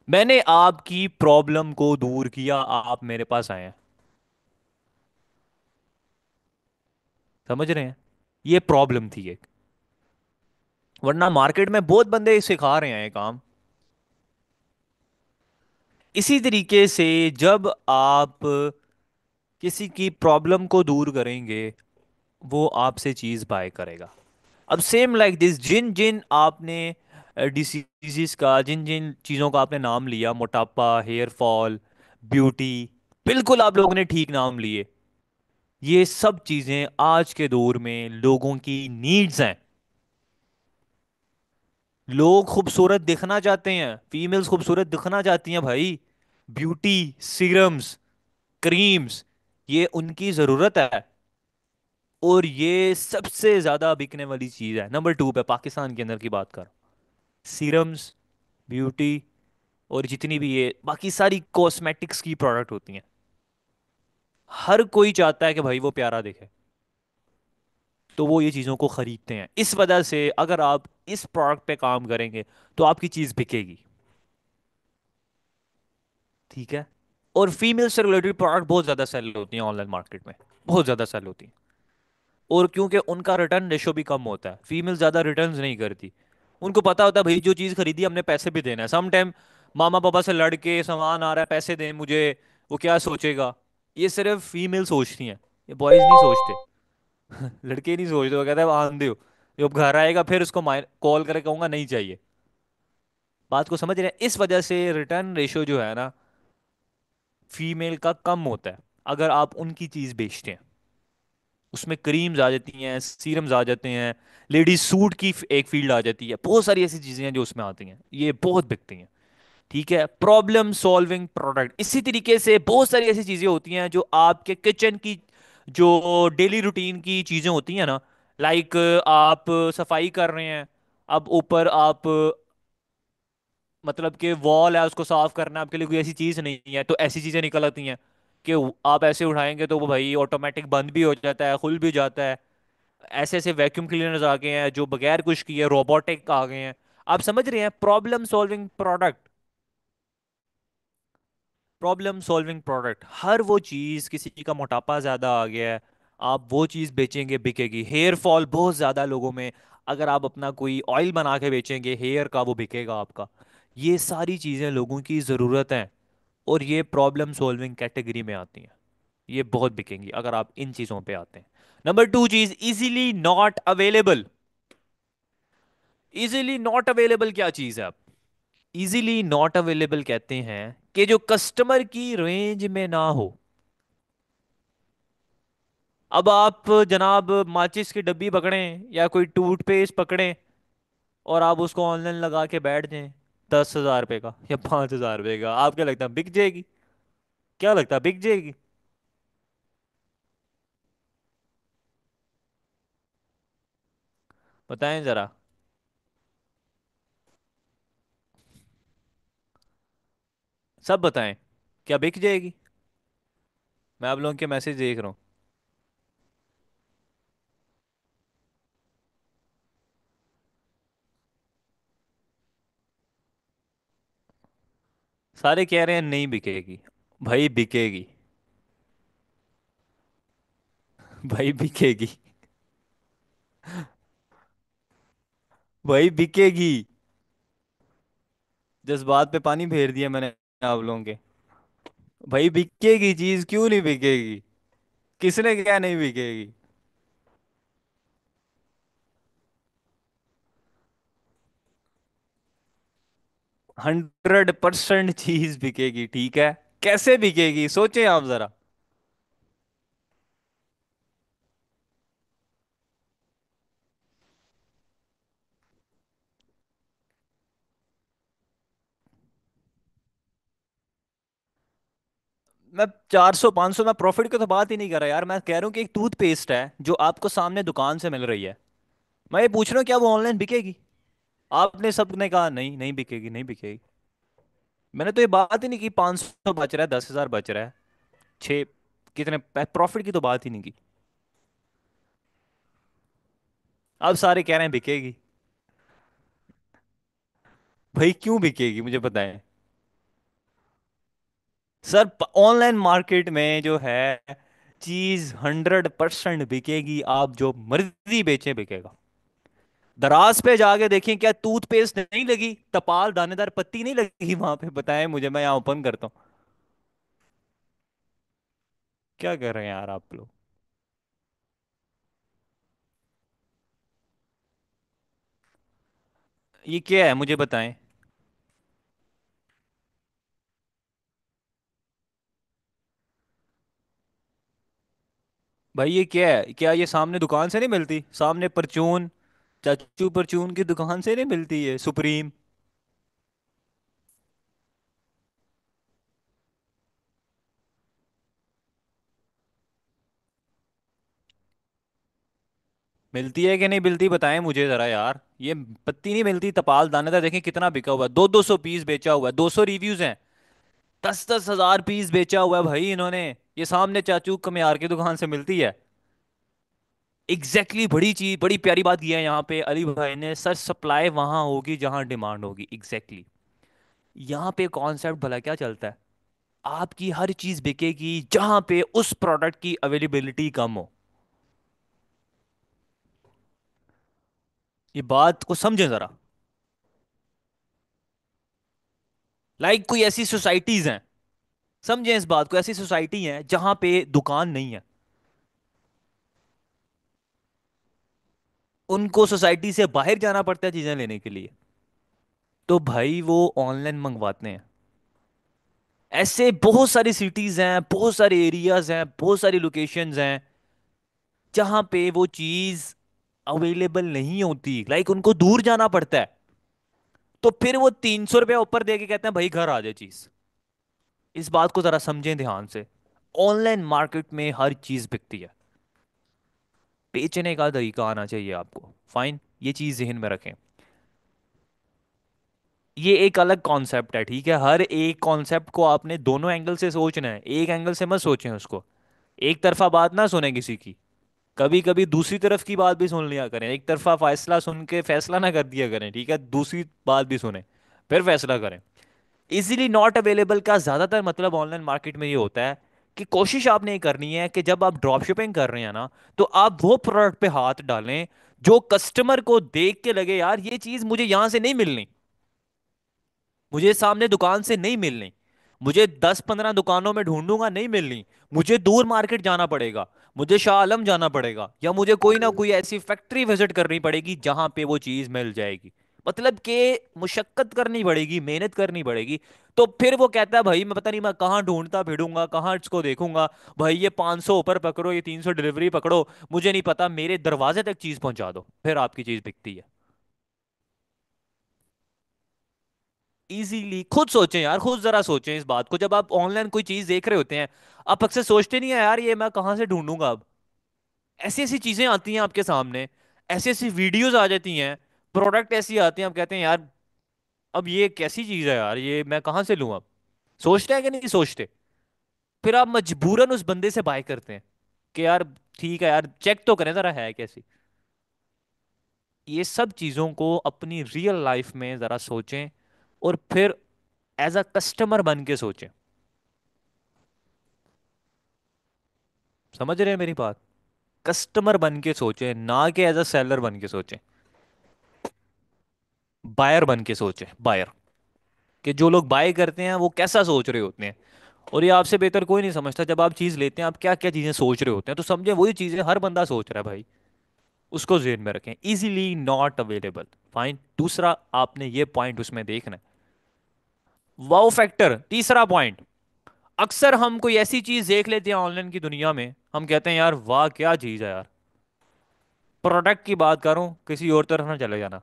मैंने आपकी प्रॉब्लम को दूर किया, आप मेरे पास आए हैं। समझ रहे हैं? ये प्रॉब्लम थी एक, वरना मार्केट में बहुत बंदे सिखा रहे हैं ये काम। इसी तरीके से जब आप किसी की प्रॉब्लम को दूर करेंगे, वो आपसे चीज बाय करेगा। अब सेम लाइक दिस, जिन जिन आपने डिसीजेस का, जिन जिन चीजों का आपने नाम लिया, मोटापा, हेयर फॉल, ब्यूटी, बिल्कुल आप लोगों ने ठीक नाम लिए। ये सब चीजें आज के दौर में लोगों की नीड्स हैं। लोग खूबसूरत दिखना चाहते हैं, फीमेल्स खूबसूरत दिखना चाहती हैं भाई। ब्यूटी सीरम्स, क्रीम्स, ये उनकी जरूरत है। और ये सबसे ज्यादा बिकने वाली चीज है, नंबर 2 पे पाकिस्तान के अंदर की बात कर। सीरम्स, ब्यूटी, और जितनी भी ये बाकी सारी कॉस्मेटिक्स की प्रोडक्ट होती हैं, हर कोई चाहता है कि भाई वो प्यारा दिखे। तो वो ये चीज़ों को खरीदते हैं। इस वजह से अगर आप इस प्रोडक्ट पे काम करेंगे तो आपकी चीज़ बिकेगी। ठीक है। और फीमेल से रिलेटेड प्रोडक्ट बहुत ज़्यादा सेल होती हैं ऑनलाइन मार्केट में, बहुत ज़्यादा सेल होती हैं। और क्योंकि उनका रिटर्न रेशो भी कम होता है, फीमेल ज़्यादा रिटर्न्स नहीं करती। उनको पता होता है भाई जो चीज़ खरीदी हमने पैसे भी देना है। सम टाइम मामा पापा से लड़ के सामान आ रहा है, पैसे दें मुझे, वो क्या सोचेगा। ये सिर्फ फीमेल सोचती हैं, ये बॉयज़ नहीं सोचते। लड़के नहीं सोचते, वो कहते हैं आंधे हो। जब घर आएगा फिर उसको कॉल करके कहूंगा नहीं चाहिए। बात को समझ रहे हैं? इस वजह से रिटर्न रेशो जो है ना, फीमेल का कम होता है अगर आप उनकी चीज बेचते हैं। उसमें क्रीम्स आ जाती हैं, सीरम्स आ जाते हैं, लेडीज सूट की एक फील्ड आ जाती है, बहुत सारी ऐसी चीजें हैं जो उसमें आती हैं, ये बहुत बिकती हैं। ठीक है। प्रॉब्लम सॉल्विंग प्रोडक्ट, इसी तरीके से बहुत सारी ऐसी चीजें होती हैं जो आपके किचन की, जो डेली रूटीन की चीजें होती हैं ना, लाइक आप सफाई कर रहे हैं, अब ऊपर आप मतलब कि वॉल है उसको साफ करना है, आपके लिए कोई ऐसी चीज नहीं है, तो ऐसी चीजें निकल आती हैं कि आप ऐसे उठाएंगे तो वो भाई ऑटोमेटिक बंद भी हो जाता है, खुल भी जाता है। ऐसे ऐसे वैक्यूम क्लीनर्स आ गए हैं जो बगैर कुछ किए रोबोटिक आ गए हैं। आप समझ रहे हैं? Problem solving product, problem solving product, हर वो चीज, किसी का मोटापा ज्यादा आ गया है, आप वो चीज बेचेंगे बिकेगी। हेयर फॉल बहुत ज्यादा लोगों में, अगर आप अपना कोई ऑयल बना के बेचेंगे हेयर का, वो बिकेगा आपका। ये सारी चीजें लोगों की जरूरत हैं, और ये प्रॉब्लम सॉल्विंग कैटेगरी में आती हैं। ये बहुत बिकेंगी अगर आप इन चीजों पे आते हैं। नंबर 2 चीज, easily not available. Easily not available क्या चीज है? इजीली नॉट अवेलेबल कहते हैं कि जो कस्टमर की रेंज में ना हो। अब आप जनाब माचिस की डब्बी पकड़ें या कोई टूथपेस्ट पकड़ें, और आप उसको ऑनलाइन लगा के बैठ जाएं 10,000 रुपये का या 5,000 रुपये का, आप क्या लगता है बिक जाएगी? क्या लगता है बिक जाएगी? बताएं जरा। सब बताएं, क्या बिक जाएगी? मैं आप लोगों के मैसेज देख रहा हूँ। सारे कह रहे हैं नहीं बिकेगी। भाई बिकेगी। भाई बिकेगी। भाई बिकेगी। जज्बात पे पानी फेर दिया मैंने आप लोगों के। भाई बिकेगी चीज, क्यों नहीं बिकेगी? किसने क्या नहीं बिकेगी? 100% चीज बिकेगी। ठीक है। कैसे बिकेगी सोचें आप जरा। मैं 400 500 में प्रॉफिट की तो बात ही नहीं कर रहा यार, मैं कह रहा हूँ कि एक टूथपेस्ट है जो आपको सामने दुकान से मिल रही है, मैं ये पूछ रहा हूँ क्या वो ऑनलाइन बिकेगी? आपने सबने कहा नहीं नहीं बिकेगी, नहीं बिकेगी। मैंने तो ये बात ही नहीं की 500 बच रहा है, 10,000 बच रहा है, छः, कितने प्रॉफिट की तो बात ही नहीं की। अब सारे कह रहे हैं बिकेगी। भाई क्यों बिकेगी मुझे बताएं। सर ऑनलाइन मार्केट में जो है चीज 100% बिकेगी, आप जो मर्जी बेचें बिकेगा। दराज पे जाके देखें, क्या टूथपेस्ट नहीं लगी, तपाल दानेदार पत्ती नहीं लगी वहां पे? बताएं मुझे, मैं यहाँ ओपन करता हूँ। क्या कर रहे हैं यार आप लोग? ये क्या है मुझे बताएं। भाई ये क्या है? क्या ये सामने दुकान से नहीं मिलती, सामने परचून चाचू परचून की दुकान से नहीं मिलती है सुप्रीम? मिलती है कि नहीं मिलती, बताएं मुझे जरा यार। ये पत्ती नहीं मिलती, तपाल दानेदार देखें कितना बिका हुआ है, 200 200 पीस बेचा हुआ है, 200 रिव्यूज हैं। 10 10 हजार पीस बेचा हुआ है भाई इन्होंने। ये सामने चाचू कमियार की दुकान से मिलती है। एग्जैक्टली बड़ी चीज, बड़ी प्यारी बात की है यहाँ पे अली भाई ने, सर सप्लाई वहां होगी जहां डिमांड होगी। एग्जैक्टली यहाँ पे कॉन्सेप्ट भला क्या चलता है, आपकी हर चीज बिकेगी जहां पे उस प्रोडक्ट की अवेलेबिलिटी कम हो। ये बात को समझें जरा। लाइक कोई ऐसी सोसाइटीज हैं, समझें इस बात को, ऐसी सोसाइटी हैं जहां पे दुकान नहीं है, उनको सोसाइटी से बाहर जाना पड़ता है चीजें लेने के लिए, तो भाई वो ऑनलाइन मंगवाते हैं। ऐसे बहुत सारी सिटीज हैं, बहुत सारे एरियाज हैं, बहुत सारी लोकेशंस हैं जहां पे वो चीज अवेलेबल नहीं होती, लाइक उनको दूर जाना पड़ता है। तो फिर वो 300 रुपया ऊपर दे के कहते हैं भाई घर आ जाए चीज। इस बात को जरा समझें ध्यान से। ऑनलाइन मार्केट में हर चीज बिकती है, बेचने का तरीका आना चाहिए आपको। फाइन, ये चीज जहन में रखें। ये एक अलग कॉन्सेप्ट है, ठीक है? हर एक कॉन्सेप्ट को आपने दोनों एंगल से सोचना है, एक एंगल से मत सोचें उसको। एक तरफा बात ना सुने किसी की। कभी कभी दूसरी तरफ की बात भी सुन लिया करें, एक तरफा फैसला सुन के फैसला ना कर दिया करें, ठीक है? दूसरी बात भी सुने, फिर फैसला करें। इजीली नॉट अवेलेबल का ज्यादातर मतलब ऑनलाइन मार्केट में ये होता है कि कोशिश आपने ये करनी है कि जब आप ड्रॉप शिपिंग कर रहे हैं ना, तो आप वो प्रोडक्ट पे हाथ डालें जो कस्टमर को देख के लगे यार ये चीज मुझे यहां से नहीं मिलनी, मुझे सामने दुकान से नहीं मिलनी, मुझे 10 15 दुकानों में ढूंढूंगा नहीं मिलनी, मुझे दूर मार्केट जाना पड़ेगा, मुझे शाह आलम जाना पड़ेगा, या मुझे कोई ना कोई ऐसी फैक्ट्री विजिट करनी पड़ेगी जहां पे वो चीज मिल जाएगी। मतलब कि मुशक्कत करनी पड़ेगी, मेहनत करनी पड़ेगी। तो फिर वो कहता है भाई मैं पता नहीं मैं कहाँ ढूंढता फिरूंगा, कहाँ इसको देखूंगा, भाई ये 500 ऊपर पकड़ो, ये 300 डिलीवरी पकड़ो, मुझे नहीं पता, मेरे दरवाजे तक चीज पहुंचा दो, फिर आपकी चीज बिकती है। इजीली खुद सोचें यार, खुद जरा सोचें इस बात को। जब आप ऑनलाइन कोई चीज देख रहे होते हैं, आप अक्सर सोचते नहीं है यार ये मैं कहाँ से ढूंढूंगा अब। ऐसी ऐसी चीजें आती हैं आपके सामने, ऐसी ऐसी वीडियोस आ जाती हैं, प्रोडक्ट ऐसी आती हैं, आप कहते हैं यार अब ये कैसी चीज है यार, ये मैं कहाँ से लूं अब। सोचते हैं कि नहीं सोचते? फिर आप मजबूरन उस बंदे से बाय करते हैं कि यार ठीक है यार चेक तो करें जरा है कैसी। ये सब चीजों को अपनी रियल लाइफ में जरा सोचें, और फिर एज अ कस्टमर बन के सोचें। समझ रहे हैं मेरी बात? कस्टमर बन के सोचें, ना कि एज अ सेलर बन के सोचें। बायर बन के सोचें, बायर। कि जो लोग बाय करते हैं वो कैसा सोच रहे होते हैं, और ये आपसे बेहतर कोई नहीं समझता। जब आप चीज लेते हैं आप क्या क्या चीजें सोच रहे होते हैं, तो समझे वही चीजें हर बंदा सोच रहा है भाई। उसको जेन में रखें, इजीली नॉट अवेलेबल। फाइन, दूसरा आपने ये पॉइंट उसमें देखना है, वाओ फैक्टर, तीसरा पॉइंट। अक्सर हम कोई ऐसी चीज देख लेते हैं ऑनलाइन की दुनिया में, हम कहते हैं यार वाह क्या चीज है यार। प्रोडक्ट की बात करूं, किसी और तरफ ना चले जाना।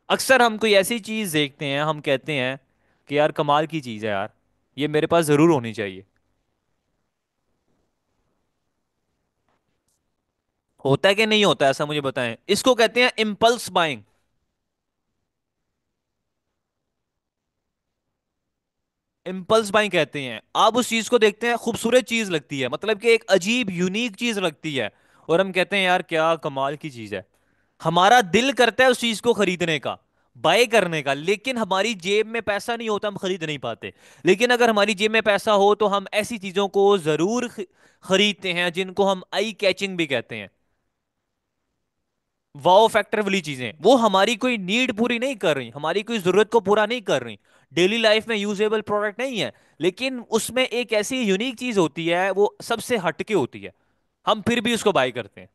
अक्सर हम कोई ऐसी चीज देखते हैं, हम कहते हैं कि यार कमाल की चीज है यार, ये मेरे पास जरूर होनी चाहिए। होता है कि नहीं होता है ऐसा, मुझे बताएं। इसको कहते हैं इम्पल्स बाइंग। इम्पल्स बाइंग कहते हैं, आप उस चीज को देखते हैं, खूबसूरत चीज लगती है, मतलब कि एक अजीब यूनिक चीज लगती है, और हम कहते हैं यार क्या कमाल की चीज है। हमारा दिल करता है उस चीज को खरीदने का, बाय करने का, लेकिन हमारी जेब में पैसा नहीं होता, हम खरीद नहीं पाते। लेकिन अगर हमारी जेब में पैसा हो तो हम ऐसी चीजों को जरूर खरीदते हैं जिनको हम आई कैचिंग भी कहते हैं। वाओ फैक्टर वाली चीजें वो हमारी कोई नीड पूरी नहीं कर रही, हमारी कोई जरूरत को पूरा नहीं कर रही, डेली लाइफ में यूजेबल प्रोडक्ट नहीं है, लेकिन उसमें एक ऐसी यूनिक चीज होती है वो सबसे हटके होती है, हम फिर भी उसको बाय करते हैं।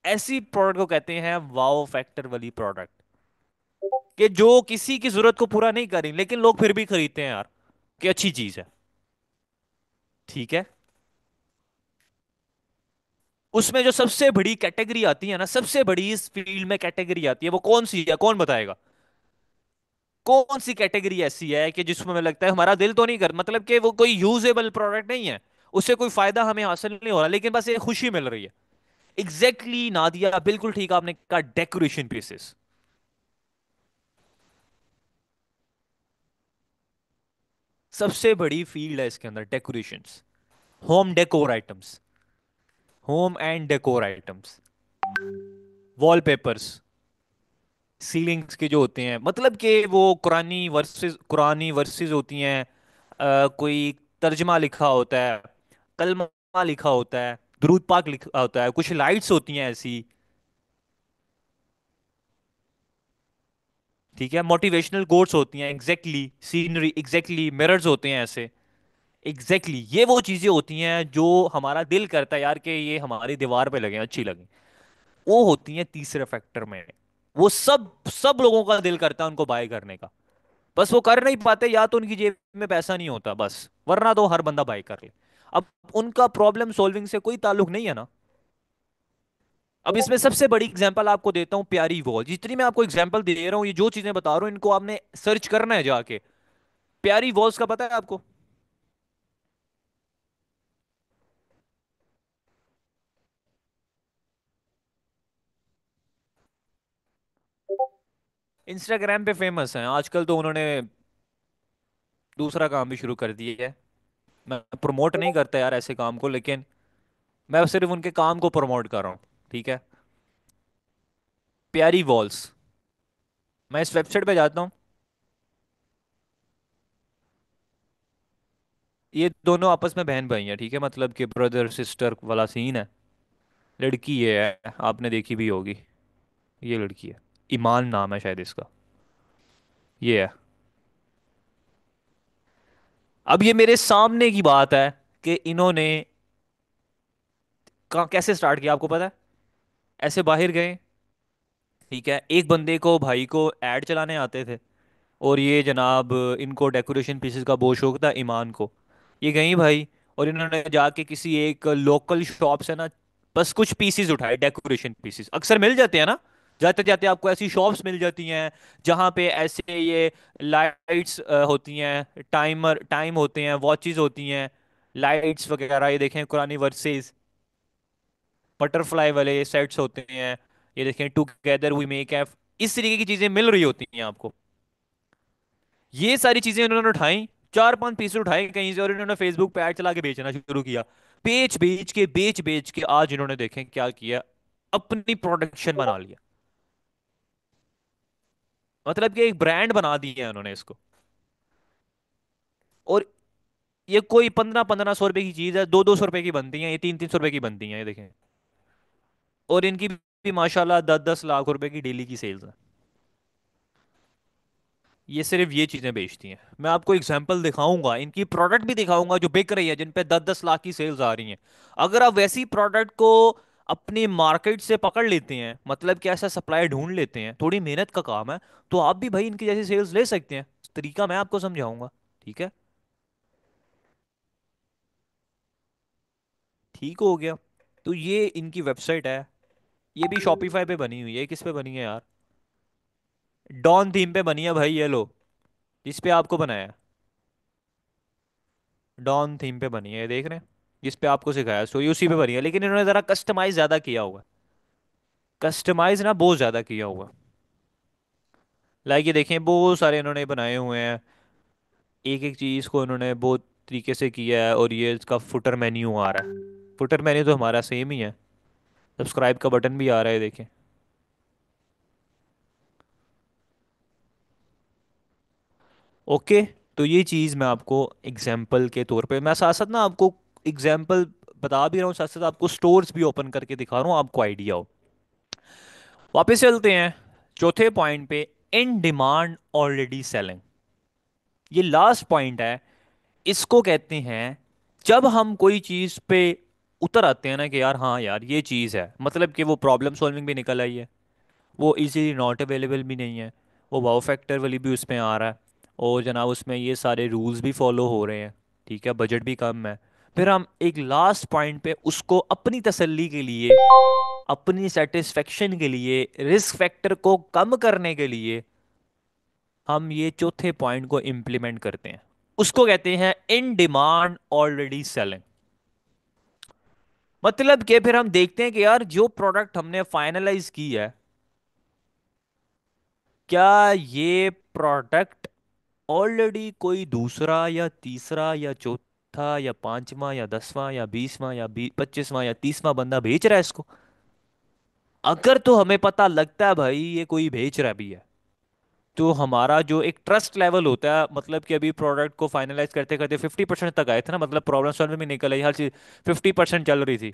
ऐसी प्रोडक्ट को कहते हैं वाओ फैक्टर वाली प्रोडक्ट, कि जो किसी की जरूरत को पूरा नहीं करी लेकिन लोग फिर भी खरीदते हैं यार, कि अच्छी चीज है। ठीक है, उसमें जो सबसे बड़ी कैटेगरी आती है ना, सबसे बड़ी इस फील्ड में कैटेगरी आती है, वो कौन सी है, कौन बताएगा? कौन सी कैटेगरी ऐसी है कि जिसमें हमें लगता है हमारा दिल तो नहीं कर, मतलब कि वो कोई यूजेबल प्रोडक्ट नहीं है, उससे कोई फायदा हमें हासिल नहीं हो रहा, लेकिन बस एक खुशी मिल रही है। एग्जैक्टली exactly, नादिया बिल्कुल ठीक आपने कहा, डेकोरेशन पीसेस। सबसे बड़ी फील्ड है इसके अंदर, decorations, home decor items, home and decor items, wallpapers, ceilings के जो होते हैं, मतलब कि वो कुरानी वर्सेस होती हैं, कोई तर्जमा लिखा होता है, कलमा लिखा होता है, दुरूद पाक लिखा होता है, कुछ लाइट्स होती हैं ऐसी, ठीक है, मोटिवेशनल कोट्स होती हैं, एग्जैक्टली सीनरी, एग्जैक्टली मिरर्स होते हैं ऐसे, एग्जैक्टली ये वो चीजें होती हैं जो हमारा दिल करता है यार कि ये हमारी दीवार पे लगे, अच्छी लगे। वो होती हैं तीसरे फैक्टर में। वो सब सब लोगों का दिल करता है उनको बाय करने का, बस वो कर नहीं पाते, या तो उनकी जेब में पैसा नहीं होता बस, वरना तो हर बंदा बाय कर ले। अब उनका प्रॉब्लम सॉल्विंग से कोई ताल्लुक नहीं है ना। अब इसमें सबसे बड़ी एग्जांपल आपको देता हूं, प्यारी वॉल, जितनी मैं आपको एग्जांपल दे रहा हूं, ये जो चीजें बता रहा हूं, इनको आपने सर्च करना है जाके। प्यारी वॉल्स का पता है आपको? इंस्टाग्राम पे फेमस हैं आजकल, तो उन्होंने दूसरा काम भी शुरू कर दिया है। मैं प्रमोट नहीं करता यार ऐसे काम को, लेकिन मैं सिर्फ उनके काम को प्रमोट कर रहा हूँ, ठीक है। प्यारी वॉल्स, मैं इस वेबसाइट पे जाता हूँ। ये दोनों आपस में बहन भाई हैं, ठीक है, मतलब कि ब्रदर सिस्टर वाला सीन है। लड़की ये है, आपने देखी भी होगी, ये लड़की है, ईमान नाम है शायद इसका, ये है। अब ये मेरे सामने की बात है कि इन्होंने कैसे स्टार्ट किया आपको पता है? ऐसे बाहर गए, ठीक है, एक बंदे को, भाई को ऐड चलाने आते थे, और ये जनाब, इनको डेकोरेशन पीसेस का बहुत शौक था ईमान को। ये गई भाई, और इन्होंने जाके किसी एक लोकल शॉप से ना, बस कुछ पीसीज उठाए, डेकोरेशन पीसीज अक्सर मिल जाते हैं ना, जाते जाते आपको ऐसी शॉप्स मिल जाती हैं जहाँ पे ऐसे ये लाइट्स होती हैं, टाइम होते हैं, वॉचेस होती हैं, लाइट्स वगैरह, ये देखें कुरानी वर्सेस, बटरफ्लाई वाले सेट्स होते हैं, ये देखें टुगेदर वी मेक एफ, इस तरीके की चीजें मिल रही होती हैं आपको। ये सारी चीजें उन्होंने उठाई, चार पांच पीस उठाए कहीं से, और इन्होंने फेसबुक पे ऐड चला के बेचना शुरू किया। बेच बेच के आज इन्होंने देखें क्या किया, अपनी प्रोडक्शन बना लिया, मतलब कि एक ब्रांड बना दिया है उन्होंने इसको। और ये कोई 1500-1500 रुपए की चीज है, 200-200 रुपए की बनती है, ये 300-300 रुपए की बनती है, ये देखें। और इनकी भी माशाल्लाह 10-10 लाख रुपए की डेली की सेल्स है। ये सिर्फ ये चीजें बेचती हैं। मैं आपको एग्जांपल दिखाऊंगा, इनकी प्रोडक्ट भी दिखाऊंगा जो बिक रही है, जिन पे 10-10 लाख की सेल्स आ रही हैं। अगर आप वैसी प्रोडक्ट को अपनी मार्केट से पकड़ लेते हैं, मतलब कि ऐसा सप्लाई ढूंढ लेते हैं, थोड़ी मेहनत का काम है, तो आप भी भाई इनकी जैसी सेल्स ले सकते हैं। तरीका मैं आपको समझाऊंगा, ठीक है। ठीक हो गया। तो ये इनकी वेबसाइट है, ये भी शॉपिफाई पे बनी हुई है, किस पे बनी है यार, डॉन थीम पे बनी है भाई, ये लो, जिस पे आपको बनाया है, डॉन थीम पे बनी है, देख रहे हैं, जिस पे आपको सिखाया, सो ये उसी पे बनी है, लेकिन इन्होंने जरा कस्टमाइज ज्यादा किया हुआ है, कस्टमाइज ना बहुत ज्यादा किया हुआ है। लाइक ये देखें, बहुत सारे इन्होंने बनाए हुए हैं, एक एक चीज को इन्होंने बहुत तरीके से किया है, और ये इसका फुटर मेन्यू आ रहा है, फुटर मेन्यू तो हमारा सेम ही है, सब्सक्राइब का बटन भी आ रहा है, देखें। ओके। तो ये चीज़ मैं आपको एग्जाम्पल के तौर पे, मैं साथ साथ ना आपको एग्जाम्पल बता भी रहा हूँ, साथ साथ आपको स्टोर्स भी ओपन करके दिखा रहा हूँ, आपको आइडिया हो। वापस चलते हैं चौथे पॉइंट पे, इन डिमांड ऑलरेडी सेलिंग। ये लास्ट पॉइंट है, इसको कहते हैं जब हम कोई चीज़ पे उतर आते हैं ना कि यार हाँ यार ये चीज़ है, मतलब कि वो प्रॉब्लम सॉल्विंग भी निकल आई है, वो इजीली नॉट अवेलेबल भी नहीं है, वो वाओ फैक्टर वाली भी उसमें आ रहा है, और जनाब उसमें ये सारे रूल्स भी फॉलो हो रहे हैं, ठीक है, बजट भी कम है, फिर हम एक लास्ट पॉइंट पे उसको अपनी तसल्ली के लिए, अपनी सेटिस्फेक्शन के लिए, रिस्क फैक्टर को कम करने के लिए हम ये चौथे पॉइंट को इंप्लीमेंट करते हैं। उसको कहते हैं इन डिमांड ऑलरेडी सेलिंग। मतलब कि फिर हम देखते हैं कि यार जो प्रोडक्ट हमने फाइनलाइज की है, क्या ये प्रोडक्ट ऑलरेडी कोई दूसरा या तीसरा या चौथा या पांचवा या 10वां या 20वां या 25वां या 30वां बंदा बेच रहा है इसको। अगर तो हमें पता लगता है भाई ये कोई बेच रहा भी है, तो हमारा जो एक ट्रस्ट लेवल होता है, मतलब कि अभी प्रोडक्ट को फाइनलाइज करते करते 50% तक आए थे ना, मतलब प्रॉब्लम सॉल्व में निकल आई हर चीज, 50% चल रही थी।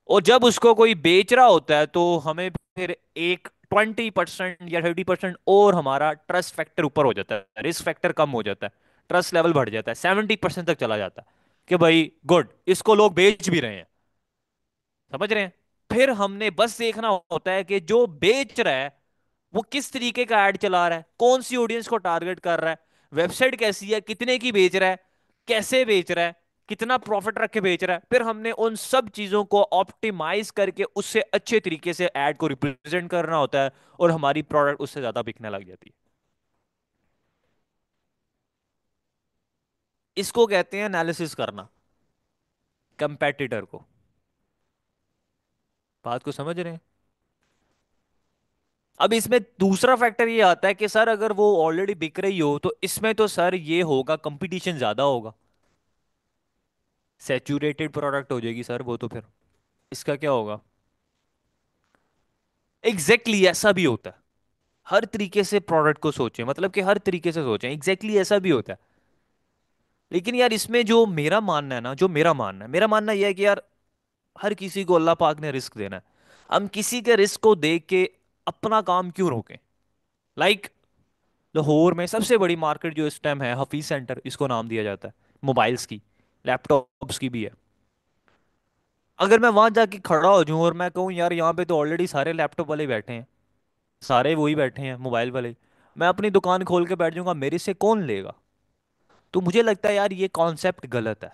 और जब उसको कोई बेच रहा होता है तो हमें फिर एक 20% या 30% और हमारा ट्रस्ट फैक्टर ऊपर हो जाता है, रिस्क फैक्टर कम हो जाता है, ट्रस्ट लेवल बढ़ जाता है, 70% तक चला जाता है कि भाई गुड, इसको लोग बेच भी रहे हैं। समझ रहे हैं? फिर हमने बस देखना होता है कि जो बेच रहा है वो किस तरीके का ऐड चला रहा है, कौन सी ऑडियंस को टारगेट कर रहा है, वेबसाइट कैसी है, कितने की बेच रहा है, कैसे बेच रहा है, कितना प्रॉफिट रख के बेच रहा है। फिर हमने उन सब चीजों को ऑप्टिमाइज करके उससे अच्छे तरीके से ऐड को रिप्रेजेंट करना होता है, और हमारी प्रोडक्ट उससे ज्यादा बिकने लग जाती है। इसको कहते हैं एनालिसिस करना कंपेटिटर को। बात को समझ रहे हैं? अब इसमें दूसरा फैक्टर ये आता है कि सर अगर वो ऑलरेडी बिक रही हो तो इसमें तो सर ये होगा, कंपटीशन ज्यादा होगा, सैचुरेटेड प्रोडक्ट हो जाएगी सर वो तो। फिर इसका क्या होगा? एग्जैक्टली exactly ऐसा भी होता है। हर तरीके से प्रोडक्ट को सोचें, मतलब कि हर तरीके से सोचें, एग्जैक्टली exactly ऐसा भी होता है। लेकिन यार इसमें जो मेरा मानना है ना, जो मेरा मानना यह है कि यार हर किसी को अल्लाह पाक ने रिस्क देना है। हम किसी के रिस्क को देख के अपना काम क्यों रोकें? लाइक लाहौर में सबसे बड़ी मार्केट जो इस टाइम है, हफीज सेंटर इसको नाम दिया जाता है, मोबाइल्स की, लैपटॉप्स की भी है। अगर मैं वहां जाके खड़ा हो जाऊं और मैं कहूँ यार यहाँ पे तो ऑलरेडी सारे लैपटॉप वाले बैठे हैं, सारे वही बैठे हैं मोबाइल वाले, मैं अपनी दुकान खोल के बैठ जाऊंगा, मेरे से कौन लेगा? तो मुझे लगता है यार ये कॉन्सेप्ट गलत है।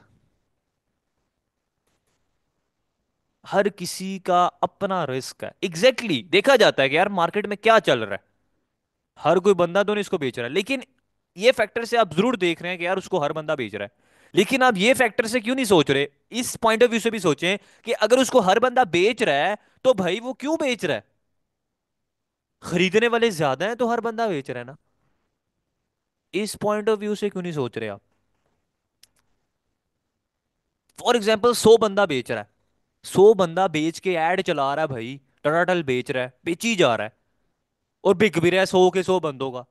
हर किसी का अपना रिस्क है। एग्जैक्टली exactly, देखा जाता है कि यार मार्केट में क्या चल रहा है, हर कोई बंदा तो नहीं इसको बेच रहा है, लेकिन ये फैक्टर से आप जरूर देख रहे हैं कि यार उसको हर बंदा बेच रहा है। लेकिन आप ये फैक्टर से क्यों नहीं सोच रहे, इस पॉइंट ऑफ व्यू से भी सोचें कि अगर उसको हर बंदा बेच रहा है तो भाई वो क्यों बेच रहा है? खरीदने वाले ज्यादा हैं तो हर बंदा बेच रहा है ना। इस पॉइंट ऑफ व्यू से क्यों नहीं सोच रहे आप? फॉर एग्जाम्पल 100 बंदा बेच रहा है, 100 बंदा बेच के ऐड चला रहा है भाई, टनाटल बेच रहा है, बेची जा रहा है, और बिक भी रहा है 100 के 100 बंदों का।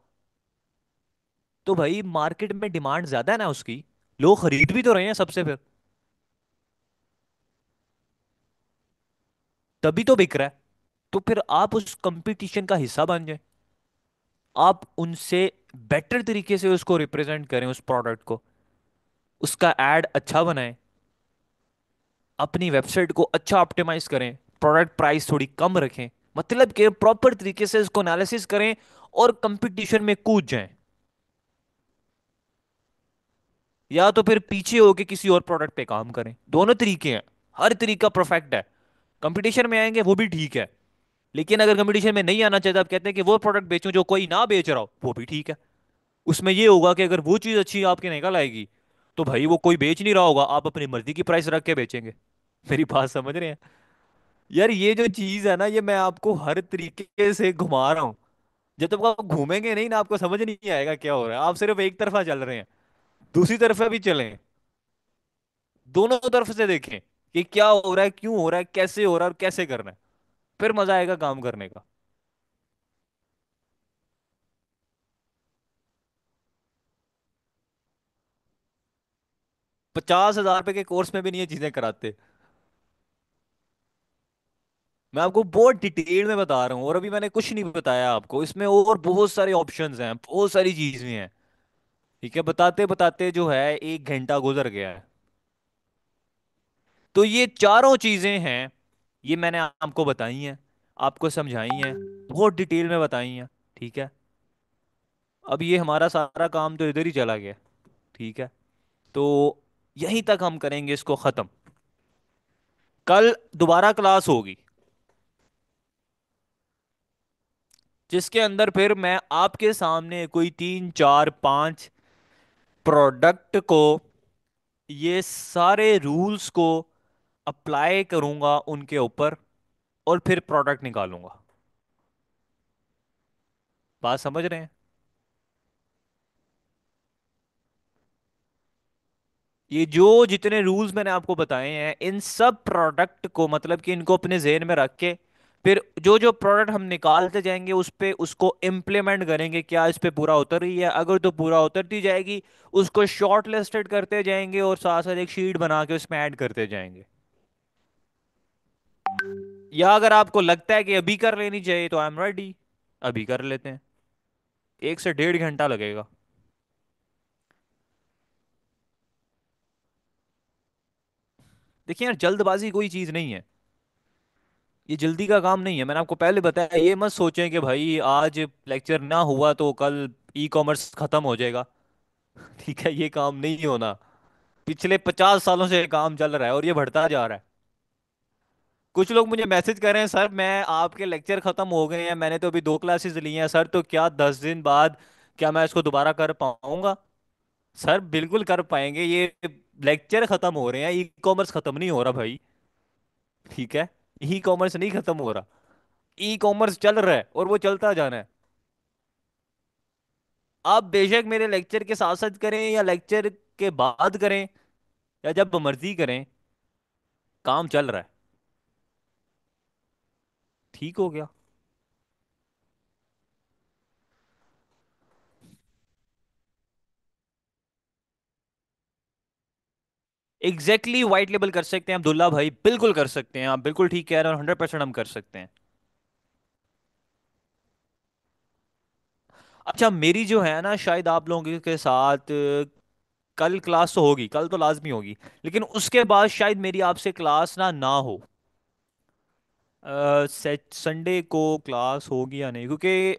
तो भाई मार्केट में डिमांड ज्यादा है ना उसकी, लोग खरीद भी तो रहे हैं सबसे, फिर तभी तो बिक रहा है। तो फिर आप उस कंपटीशन का हिस्सा बन जाए, आप उनसे बेटर तरीके से उसको रिप्रेजेंट करें, उस प्रोडक्ट को, उसका एड अच्छा बनाएं, अपनी वेबसाइट को अच्छा ऑप्टिमाइज करें, प्रोडक्ट प्राइस थोड़ी कम रखें, मतलब कि प्रॉपर तरीके से इसको एनालिसिस करें और कंपटीशन में कूद जाएं। या तो फिर पीछे होके किसी और प्रोडक्ट पे काम करें, दोनों तरीके हैं। हर तरीका परफेक्ट है। कंपटीशन में आएंगे वो भी ठीक है, लेकिन अगर कंपटीशन में नहीं आना चाहते, आप कहते हैं कि वो प्रोडक्ट बेचूं जो कोई ना बेच रहा हो, वो भी ठीक है। उसमें ये होगा कि अगर वो चीज अच्छी आपके निकल आएगी तो भाई वो कोई बेच नहीं रहा होगा, आप अपनी मर्जी की प्राइस रख के बेचेंगे। मेरी बात समझ रहे हैं? यार ये जो चीज है ना, ये मैं आपको हर तरीके से घुमा रहा हूँ। जब तक आप घूमेंगे नहीं ना, आपको समझ नहीं आएगा क्या हो रहा है, आप सिर्फ एक तरफा चल रहे हैं। दूसरी तरफ भी चलें, दोनों तरफ से देखें कि क्या हो रहा है, क्यों हो रहा है, कैसे हो रहा है और कैसे करना है, फिर मजा आएगा काम करने का। 50,000 रुपए के कोर्स में भी नहीं ये चीजें कराते। मैं आपको बहुत डिटेल में बता रहा हूँ, और अभी मैंने कुछ नहीं बताया आपको, इसमें और बहुत सारे ऑप्शंस हैं, बहुत सारी चीजें हैं। ठीक है, बताते बताते जो है 1 घंटा गुजर गया है। तो ये चारों चीजें हैं, ये मैंने आपको बताई हैं, आपको समझाई हैं, बहुत डिटेल में बताई हैं। ठीक है, अब ये हमारा सारा काम तो इधर ही चला गया। ठीक है, तो यहीं तक हम करेंगे इसको खत्म। कल दोबारा क्लास होगी, जिसके अंदर फिर मैं आपके सामने कोई 3 4 5 प्रोडक्ट को, ये सारे रूल्स को अप्लाई करूंगा उनके ऊपर, और फिर प्रोडक्ट निकालूंगा। बात समझ रहे हैं? ये जो जितने रूल्स मैंने आपको बताए हैं, इन सब प्रोडक्ट को, मतलब कि इनको अपने जेहन में रख के, फिर जो जो प्रोडक्ट हम निकालते जाएंगे उस पे उसको इम्प्लीमेंट करेंगे। क्या इस पे पूरा उतर रही है? अगर तो पूरा उतरती जाएगी, उसको शॉर्ट लिस्टेड करते जाएंगे और साथ साथ एक शीट बना के उसमें ऐड करते जाएंगे। या अगर आपको लगता है कि अभी कर लेनी चाहिए, तो आई एम रेडी, अभी कर लेते हैं। 1 से 1.5 घंटा लगेगा। देखिए यार, जल्दबाजी कोई चीज़ नहीं है। ये जल्दी का काम नहीं है, मैंने आपको पहले बताया। ये मत सोचें कि भाई आज लेक्चर ना हुआ तो कल ई कॉमर्स खत्म हो जाएगा। ठीक है, ये काम नहीं होना। पिछले 50 सालों से ये काम चल रहा है और ये बढ़ता जा रहा है। कुछ लोग मुझे मैसेज कर रहे हैं, सर मैं आपके लेक्चर खत्म हो गए हैं, मैंने तो अभी 2 क्लासेस ली हैं सर, तो क्या 10 दिन बाद क्या मैं इसको दोबारा कर पाऊंगा? सर बिल्कुल कर पाएंगे। ये लेक्चर खत्म हो रहे हैं, ई कॉमर्स खत्म नहीं हो रहा भाई। ठीक है, ई कॉमर्स नहीं खत्म हो रहा, ई कॉमर्स चल रहा है और वो चलता जाना है। आप बेशक मेरे लेक्चर के साथ साथ करें या लेक्चर के बाद करें या जब मर्जी करें, काम चल रहा है। ठीक हो गया। एग्जैक्टली वाइट लेबल कर सकते हैं अब्दुल्ला भाई, बिल्कुल कर सकते हैं। आप बिल्कुल ठीक कह रहे हैं और 100% हम कर सकते हैं। अच्छा, मेरी जो है ना, शायद आप लोगों के साथ कल क्लास तो होगी, कल तो लाजमी होगी, लेकिन उसके बाद शायद मेरी आपसे क्लास ना हो। संडे को क्लास होगी या नहीं, क्योंकि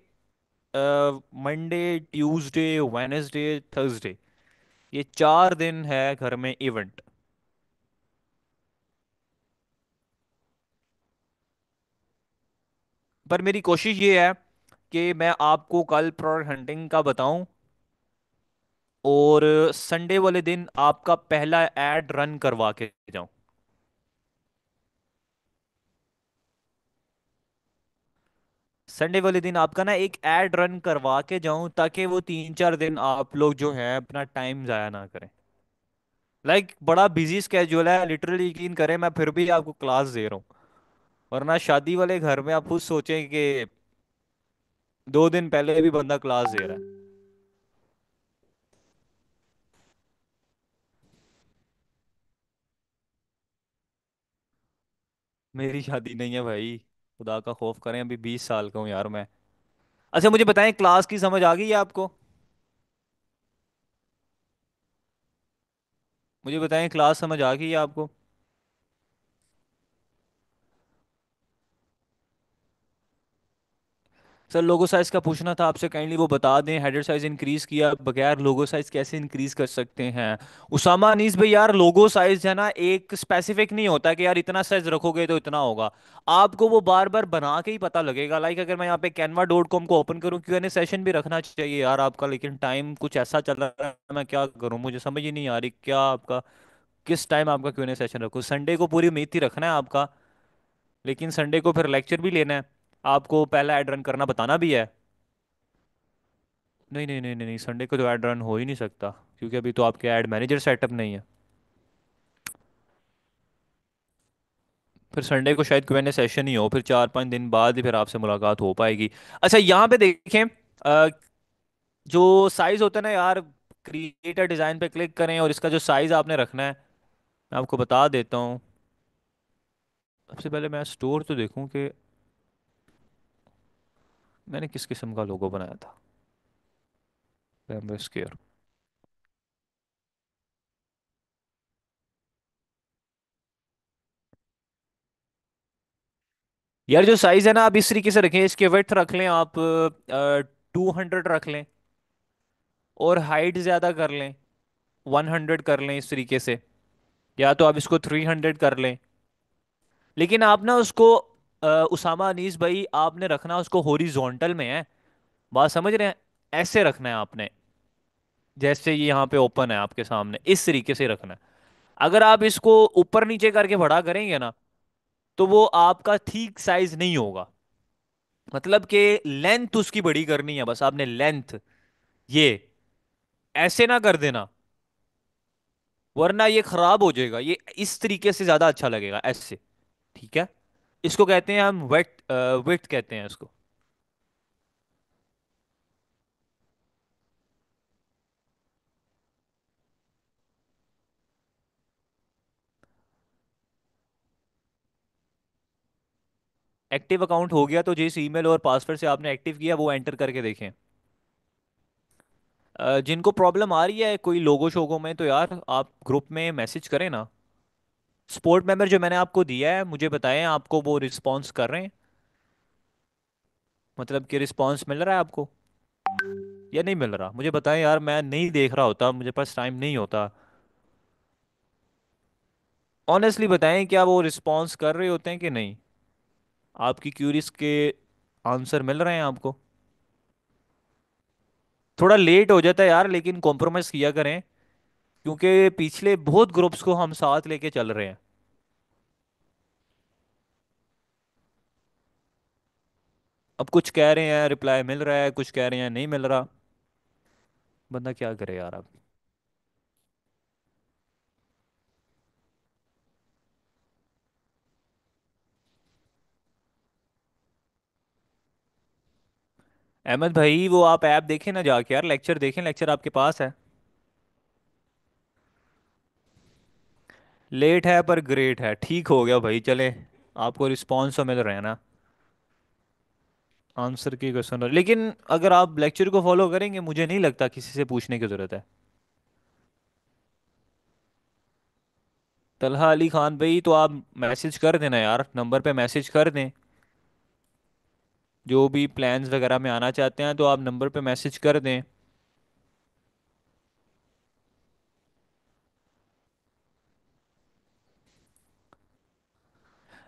मंडे, ट्यूसडे, वेनेसडे, थर्सडे, ये 4 दिन है घर में इवेंट। पर मेरी कोशिश ये है कि मैं आपको कल प्रोडक्ट हंटिंग का बताऊं, और संडे वाले दिन आपका पहला एड रन करवा के जाऊं। संडे वाले दिन आपका ना एक एड रन करवा के जाऊं, ताकि वो 3 4 दिन आप लोग जो है अपना टाइम जाया ना करें। बड़ा बिजी स्केड्यूल है लिटरली, यकीन करें मैं फिर भी आपको क्लास दे रहा हूँ। वरना शादी वाले घर में आप खुद सोचें कि 2 दिन पहले भी बंदा क्लास दे रहा है। मेरी शादी नहीं है भाई, खुदा का खौफ करें, अभी 20 साल का हूँ यार मैं। अच्छा मुझे बताएं, क्लास की समझ आ गई है आपको? मुझे बताएं, क्लास समझ आ गई है आपको? सर लोगो साइज का पूछना था आपसे, काइंडली वो बता दें। हेडर साइज इंक्रीज किया बगैर लोगो साइज कैसे इंक्रीज कर सकते हैं? उसामा अनीस भाई, यार लोगो साइज है ना, एक स्पेसिफिक नहीं होता कि यार इतना साइज रखोगे तो इतना होगा। आपको वो बार बार बना के ही पता लगेगा। अगर मैं यहाँ पे canva.com को ओपन करूँ, क्यों सेशन भी रखना चाहिए यार आपका, लेकिन टाइम कुछ ऐसा चल रहा है, मैं क्या करूँ, मुझे समझ ही नहीं आ रही क्या आपका, किस टाइम आपका क्यों सेशन रखूँ। संडे को पूरी उम्मीद ही रखना है आपका, लेकिन संडे को फिर लेक्चर भी लेना है, आपको पहला एड रन करना बताना भी है। नहीं नहीं नहीं नहीं नहीं, संडे को तो ऐड रन हो ही नहीं सकता, क्योंकि अभी तो आपके ऐड मैनेजर सेटअप नहीं है। फिर संडे को शायद क्यूएनए सेशन ही हो, फिर 4 5 दिन बाद ही फिर आपसे मुलाकात हो पाएगी। अच्छा यहाँ पे देखें, जो साइज होता है ना यार, क्रिएटर डिजाइन पे क्लिक करें और इसका जो साइज आपने रखना है, मैं आपको बता देता हूँ। सबसे पहले मैं स्टोर तो देखूं कि मैंने किस किस्म का लोगो बनाया था। Canvas care. यार जो साइज है ना, आप इस तरीके से रखें, इसके विड्थ रख लें आप 200 रख लें, और हाइट ज्यादा कर लें। 100 कर लें इस तरीके से, या तो आप इसको 300 कर लें। लेकिन आप ना उसको उसामा अनीस भाई आपने रखना उसको हॉरिजॉन्टल में है। बात समझ रहे हैं? ऐसे रखना है आपने, जैसे ये यहाँ पे ओपन है आपके सामने, इस तरीके से रखना है। अगर आप इसको ऊपर नीचे करके बड़ा करेंगे ना, तो वो आपका ठीक साइज नहीं होगा। मतलब कि लेंथ उसकी बड़ी करनी है, बस आपने लेंथ ये ऐसे ना कर देना, वरना ये खराब हो जाएगा। ये इस तरीके से ज्यादा अच्छा लगेगा ऐसे। ठीक है। इसको कहते हैं हम वेट, वेट कहते हैं इसको। एक्टिव अकाउंट हो गया तो जिस ईमेल और पासवर्ड से आपने एक्टिव किया वो एंटर करके देखें। जिनको प्रॉब्लम आ रही है कोई लोगो शोगो में, तो यार आप ग्रुप में मैसेज करें ना। सपोर्ट मेंबर जो मैंने आपको दिया है, मुझे बताएं आपको वो रिस्पॉन्स कर रहे हैं, मतलब कि रिस्पॉन्स मिल रहा है आपको या नहीं मिल रहा? मुझे बताएं यार, मैं नहीं देख रहा होता, मुझे पास टाइम नहीं होता। ऑनेस्टली बताएं, क्या वो रिस्पॉन्स कर रहे होते हैं कि नहीं? आपकी क्यूरीज के आंसर मिल रहे हैं आपको? थोड़ा लेट हो जाता है यार, लेकिन कॉम्प्रोमाइज़ किया करें, क्योंकि पिछले बहुत ग्रुप्स को हम साथ लेके चल रहे हैं। अब कुछ कह रहे हैं रिप्लाई मिल रहा है, कुछ कह रहे हैं नहीं मिल रहा। बंदा क्या करे यार अब। अहमद भाई वो आप ऐप देखें ना जाके यार, लेक्चर देखें, लेक्चर आपके पास है। लेट है पर ग्रेट है, ठीक हो गया भाई, चले। आपको रिस्पॉन्स तो मिल रहे हैं ना? आंसर की क्वेश्चन, लेकिन अगर आप लेक्चर को फॉलो करेंगे मुझे नहीं लगता किसी से पूछने की जरूरत है। तलहा अली खान भाई तो आप मैसेज कर देना यार, नंबर पे मैसेज कर दें। जो भी प्लान्स वगैरह में आना चाहते हैं तो आप नंबर पे मैसेज कर दें।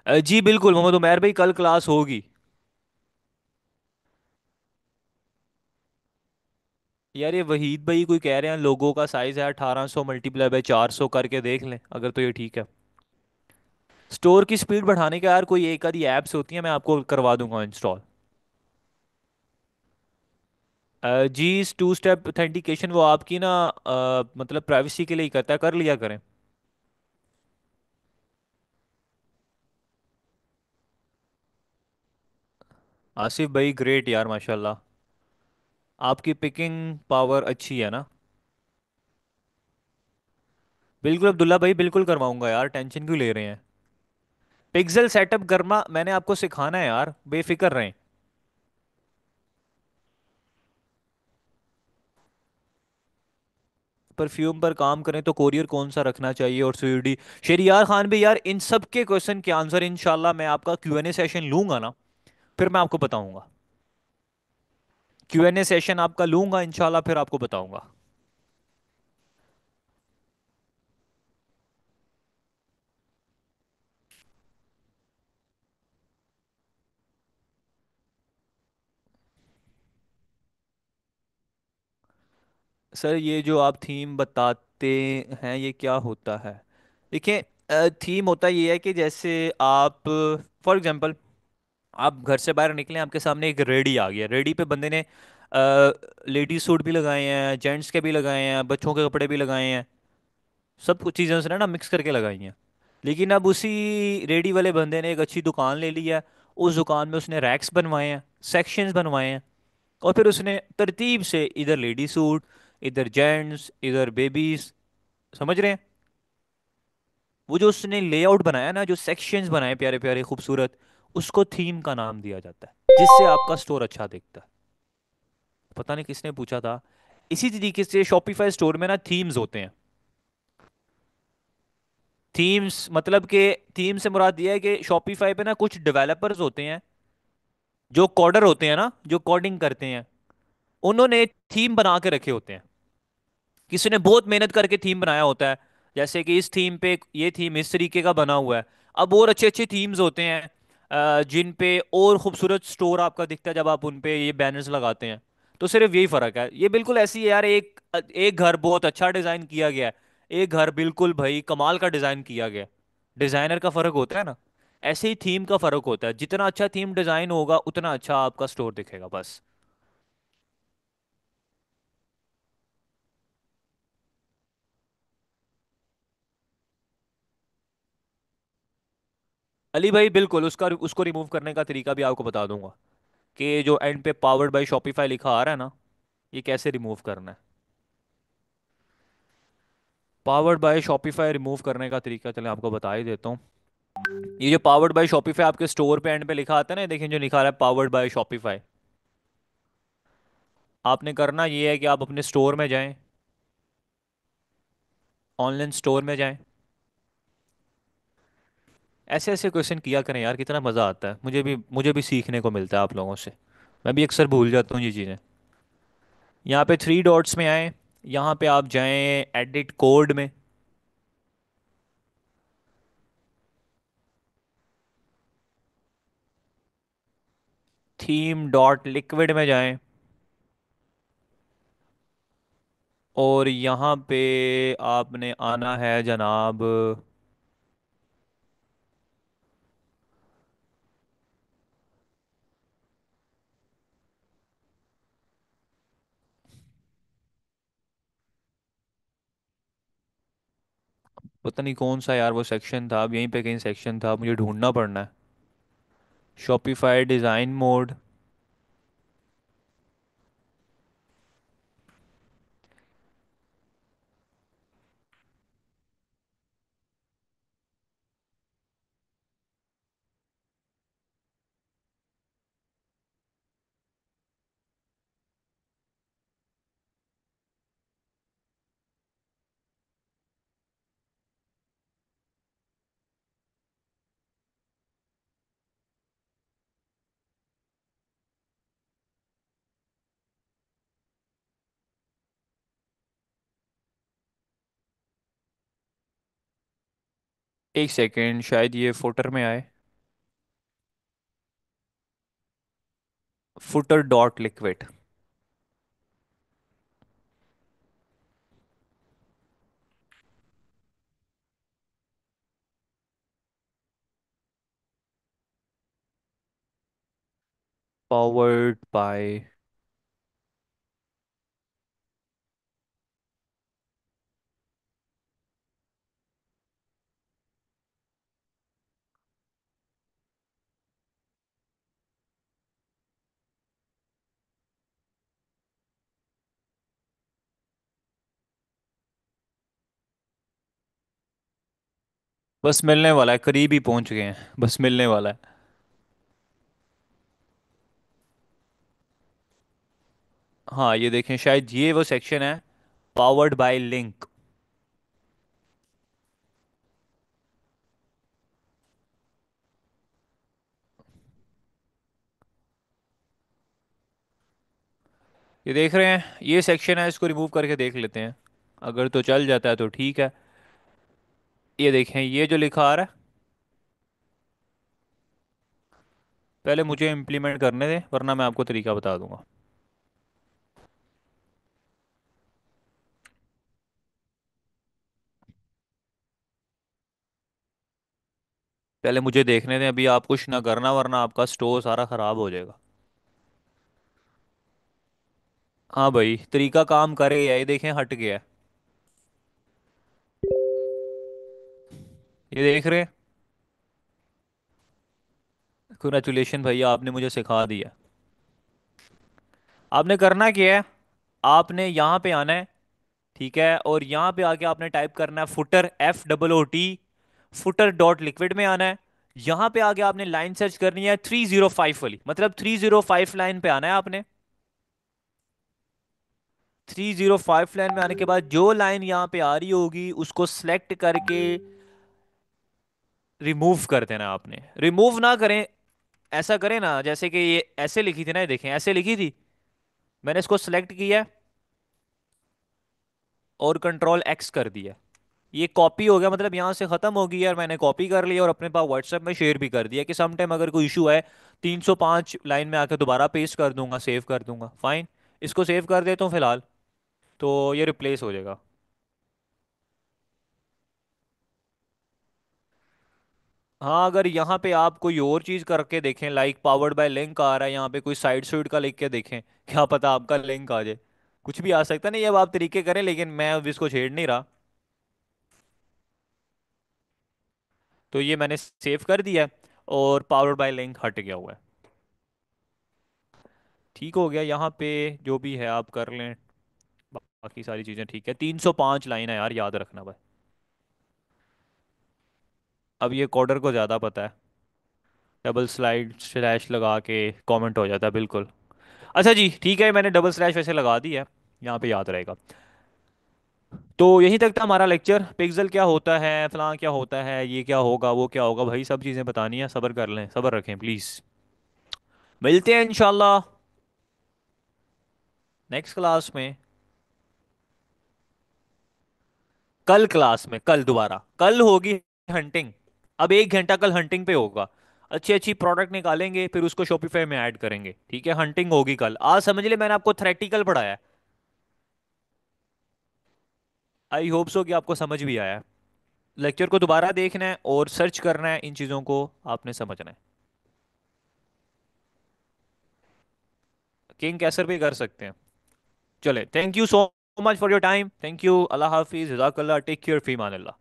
जी बिल्कुल मोहम्मद उमैर भाई, कल क्लास होगी। यार ये वहीद भाई कोई कह रहे हैं लोगों का साइज है 1800 मल्टीप्लाई बाय 400, करके देख लें अगर तो ये ठीक है। स्टोर की स्पीड बढ़ाने का यार कोई एक आधी ऐप्स होती है, मैं आपको करवा दूंगा इंस्टॉल। जी टू स्टेप ऑथेंटिकेशन वो आपकी ना मतलब प्राइवेसी के लिए ही करता है, कर लिया करें। आसिफ भाई ग्रेट यार, माशाल्लाह। आपकी पिकिंग पावर अच्छी है ना? बिल्कुल अब्दुल्ला भाई, बिल्कुल करवाऊंगा यार, टेंशन क्यों ले रहे हैं। पिक्सल सेटअप करना मैंने आपको सिखाना है यार, बेफिक्र रहें। परफ्यूम पर काम करें तो कोरियर कौन सा रखना चाहिए, और सीडी। शेरियार खान भी यार, इन सब के क्वेश्चन के आंसर इंशाल्लाह मैं आपका क्यूएनए सेशन लूंगा ना, फिर मैं आपको बताऊंगा। क्यूएनए सेशन आपका लूंगा इंशाल्लाह, फिर आपको बताऊंगा। सर ये जो आप थीम बताते हैं ये क्या होता है? देखिए, थीम होता ये है कि जैसे आप, फॉर एग्जांपल, आप घर से बाहर निकले, आपके सामने एक रेडी आ गया, रेडी पे बंदे ने लेडीज सूट भी लगाए हैं, जेंट्स के भी लगाए हैं, बच्चों के कपड़े भी लगाए हैं, सब कुछ चीज़ें उसने ना मिक्स करके लगाई हैं। लेकिन अब उसी रेडी वाले बंदे ने एक अच्छी दुकान ले ली है, उस दुकान में उसने रैक्स बनवाए हैं, सेक्शंस बनवाए हैं, और फिर उसने तरतीब से इधर लेडी सूट, इधर जेंट्स, इधर बेबीज, समझ रहे हैं? वो जो उसने लेआउट बनाया ना, जो सेक्शंस बनाए प्यारे प्यारे खूबसूरत, उसको थीम का नाम दिया जाता है, जिससे आपका स्टोर अच्छा दिखता है। पता नहीं किसने पूछा था। इसी तरीके से शॉपिफाई स्टोर में ना थीम्स होते हैं। थीम्स मतलब कि, थीम से मुराद ये है कि शॉपिफाई पे ना कुछ डेवलपर्स होते हैं, जो कोडर होते हैं ना, जो कोडिंग करते हैं, उन्होंने थीम बना के रखे होते हैं। किसी ने बहुत मेहनत करके थीम बनाया होता है, जैसे कि इस थीम पे ये थीम इस तरीके का बना हुआ है। अब और अच्छे अच्छे थीम्स होते हैं जिन पे और खूबसूरत स्टोर आपका दिखता है जब आप उन पे ये बैनर्स लगाते हैं। तो सिर्फ यही फर्क है, ये बिल्कुल ऐसी है यार, एक घर बहुत अच्छा डिजाइन किया गया है, एक घर बिल्कुल भाई कमाल का डिजाइन किया गया है। डिजाइनर का फर्क होता है ना, ऐसे ही थीम का फर्क होता है, जितना अच्छा थीम डिजाइन होगा उतना अच्छा आपका स्टोर दिखेगा बस। अली भाई बिल्कुल, उसका उसको रिमूव करने का तरीका भी आपको बता दूंगा, कि जो एंड पे पावर्ड बाय शॉपिफाई लिखा आ रहा है ना, ये कैसे रिमूव करना है। पावर्ड बाय शॉपिफाई रिमूव करने का तरीका चलें आपको बता ही देता हूँ। ये जो पावर्ड बाय शॉपिफाई आपके स्टोर पे एंड पे लिखा आता है ना, देखिए जो लिखा रहा है पावर्ड बाय शॉपिफाई, आपने करना ये है कि आप अपने स्टोर में जाएं, ऑनलाइन स्टोर में जाएं। ऐसे ऐसे क्वेश्चन किया करें यार, कितना मज़ा आता है, मुझे भी सीखने को मिलता है आप लोगों से। मैं भी अक्सर भूल जाता हूँ ये चीज़ें। यहाँ पे थ्री डॉट्स में आए, यहाँ पे आप जाएं एडिट कोड में, थीम डॉट लिक्विड में जाएं, और यहाँ पे आपने आना है जनाब, पता नहीं कौन सा यार वो सेक्शन था, अब यहीं पे कहीं सेक्शन था, मुझे ढूंढना पड़ना है। Shopify design mode. एक सेकेंड, शायद ये फुटर में आए, footer dot liquid. Powered by, बस मिलने वाला है, करीब ही पहुंच गए हैं, बस मिलने वाला है। हाँ ये देखें, शायद ये वो सेक्शन है, पावर्ड बाय लिंक। ये देख रहे हैं, ये सेक्शन है, इसको रिमूव करके देख लेते हैं, अगर तो चल जाता है तो ठीक है। ये देखें, ये जो लिखा आ रहा है, पहले मुझे इम्प्लीमेंट करने दें वरना मैं आपको तरीका बता दूंगा। पहले मुझे देखने दें, अभी आप कुछ ना करना वरना आपका स्टोर सारा खराब हो जाएगा। हाँ भाई, तरीका काम कर गया है, ये देखें हट गया है। ये देख रहे हैं, कंग्रेचुलेशन भैया, आपने मुझे सिखा दिया। आपने करना क्या है, आपने यहाँ पे आना है, ठीक है, और यहाँ पे आके आपने टाइप करना है footer, FOOT, footer dot liquid में आना है। यहाँ पे आके आपने लाइन सर्च करनी है 305 वाली, मतलब 305 लाइन पे आना है आपने। 305 लाइन में आने के बाद जो लाइन यहाँ पे आ रही होगी उसको सिलेक्ट करके रिमूव कर देना आपने। रिमूव ना करें, ऐसा करें ना, जैसे कि ये ऐसे लिखी थी ना, ये देखें ऐसे लिखी थी, मैंने इसको सिलेक्ट किया, और कंट्रोल एक्स कर दिया। ये कॉपी हो गया, मतलब यहाँ से खत्म हो गई यार, मैंने कॉपी कर लिया और अपने पास व्हाट्सएप में शेयर भी कर दिया कि सम टाइम अगर कोई इशू है 305 लाइन में आके दोबारा पेस्ट कर दूंगा, सेव कर दूंगा। फाइन, इसको सेव कर देता हूँ फिलहाल। तो ये रिप्लेस हो जाएगा। हाँ, अगर यहाँ पे आप कोई और चीज़ करके देखें, लाइक पावर्ड बाय लिंक आ रहा है यहाँ पे, कोई साइड स्वीट का लिख के देखें, क्या पता आपका लिंक आ जाए। कुछ भी आ सकता नहीं, अब आप तरीके करें, लेकिन मैं अब इसको छेड़ नहीं रहा। तो ये मैंने सेव कर दिया है और पावर्ड बाय लिंक हट गया हुआ है। ठीक हो गया यहाँ पे। जो भी है आप कर लें, बाकी सारी चीज़ें ठीक है। 305 लाइन है यार, याद रखना भाई। अब ये कोडर को ज़्यादा पता है। डबल स्लाइड स्लैश लगा के कमेंट हो जाता है बिल्कुल। अच्छा जी ठीक है, मैंने डबल स्लैश वैसे लगा दी है, यहाँ पे याद रहेगा। तो यहीं तक था हमारा लेक्चर। पिक्सल क्या होता है, फलां क्या होता है, ये क्या होगा, वो क्या होगा, भाई सब चीज़ें बतानी है। सब्र कर लें, सब्र रखें प्लीज़। मिलते हैं इंशाल्लाह नेक्स्ट क्लास में। कल क्लास में, कल दोबारा कल होगी हंटिंग। अब 1 घंटा कल हंटिंग पे होगा। अच्छी अच्छी प्रोडक्ट निकालेंगे, फिर उसको शॉपिफाई में ऐड करेंगे। ठीक है, हंटिंग होगी कल। आज समझ ले मैंने आपको थ्रेटिकल पढ़ाया है। आई होप सो कि आपको समझ भी आया है। लेक्चर को दोबारा देखना है और सर्च करना है, इन चीज़ों को आपने समझना है। किंग कैसर भी कर सकते हैं। चले, thank you so much for your time. Thank you, अल्लाह हाफिज़, जज़ाकल्लाह, टेक केयर, फीमान अल्लाह।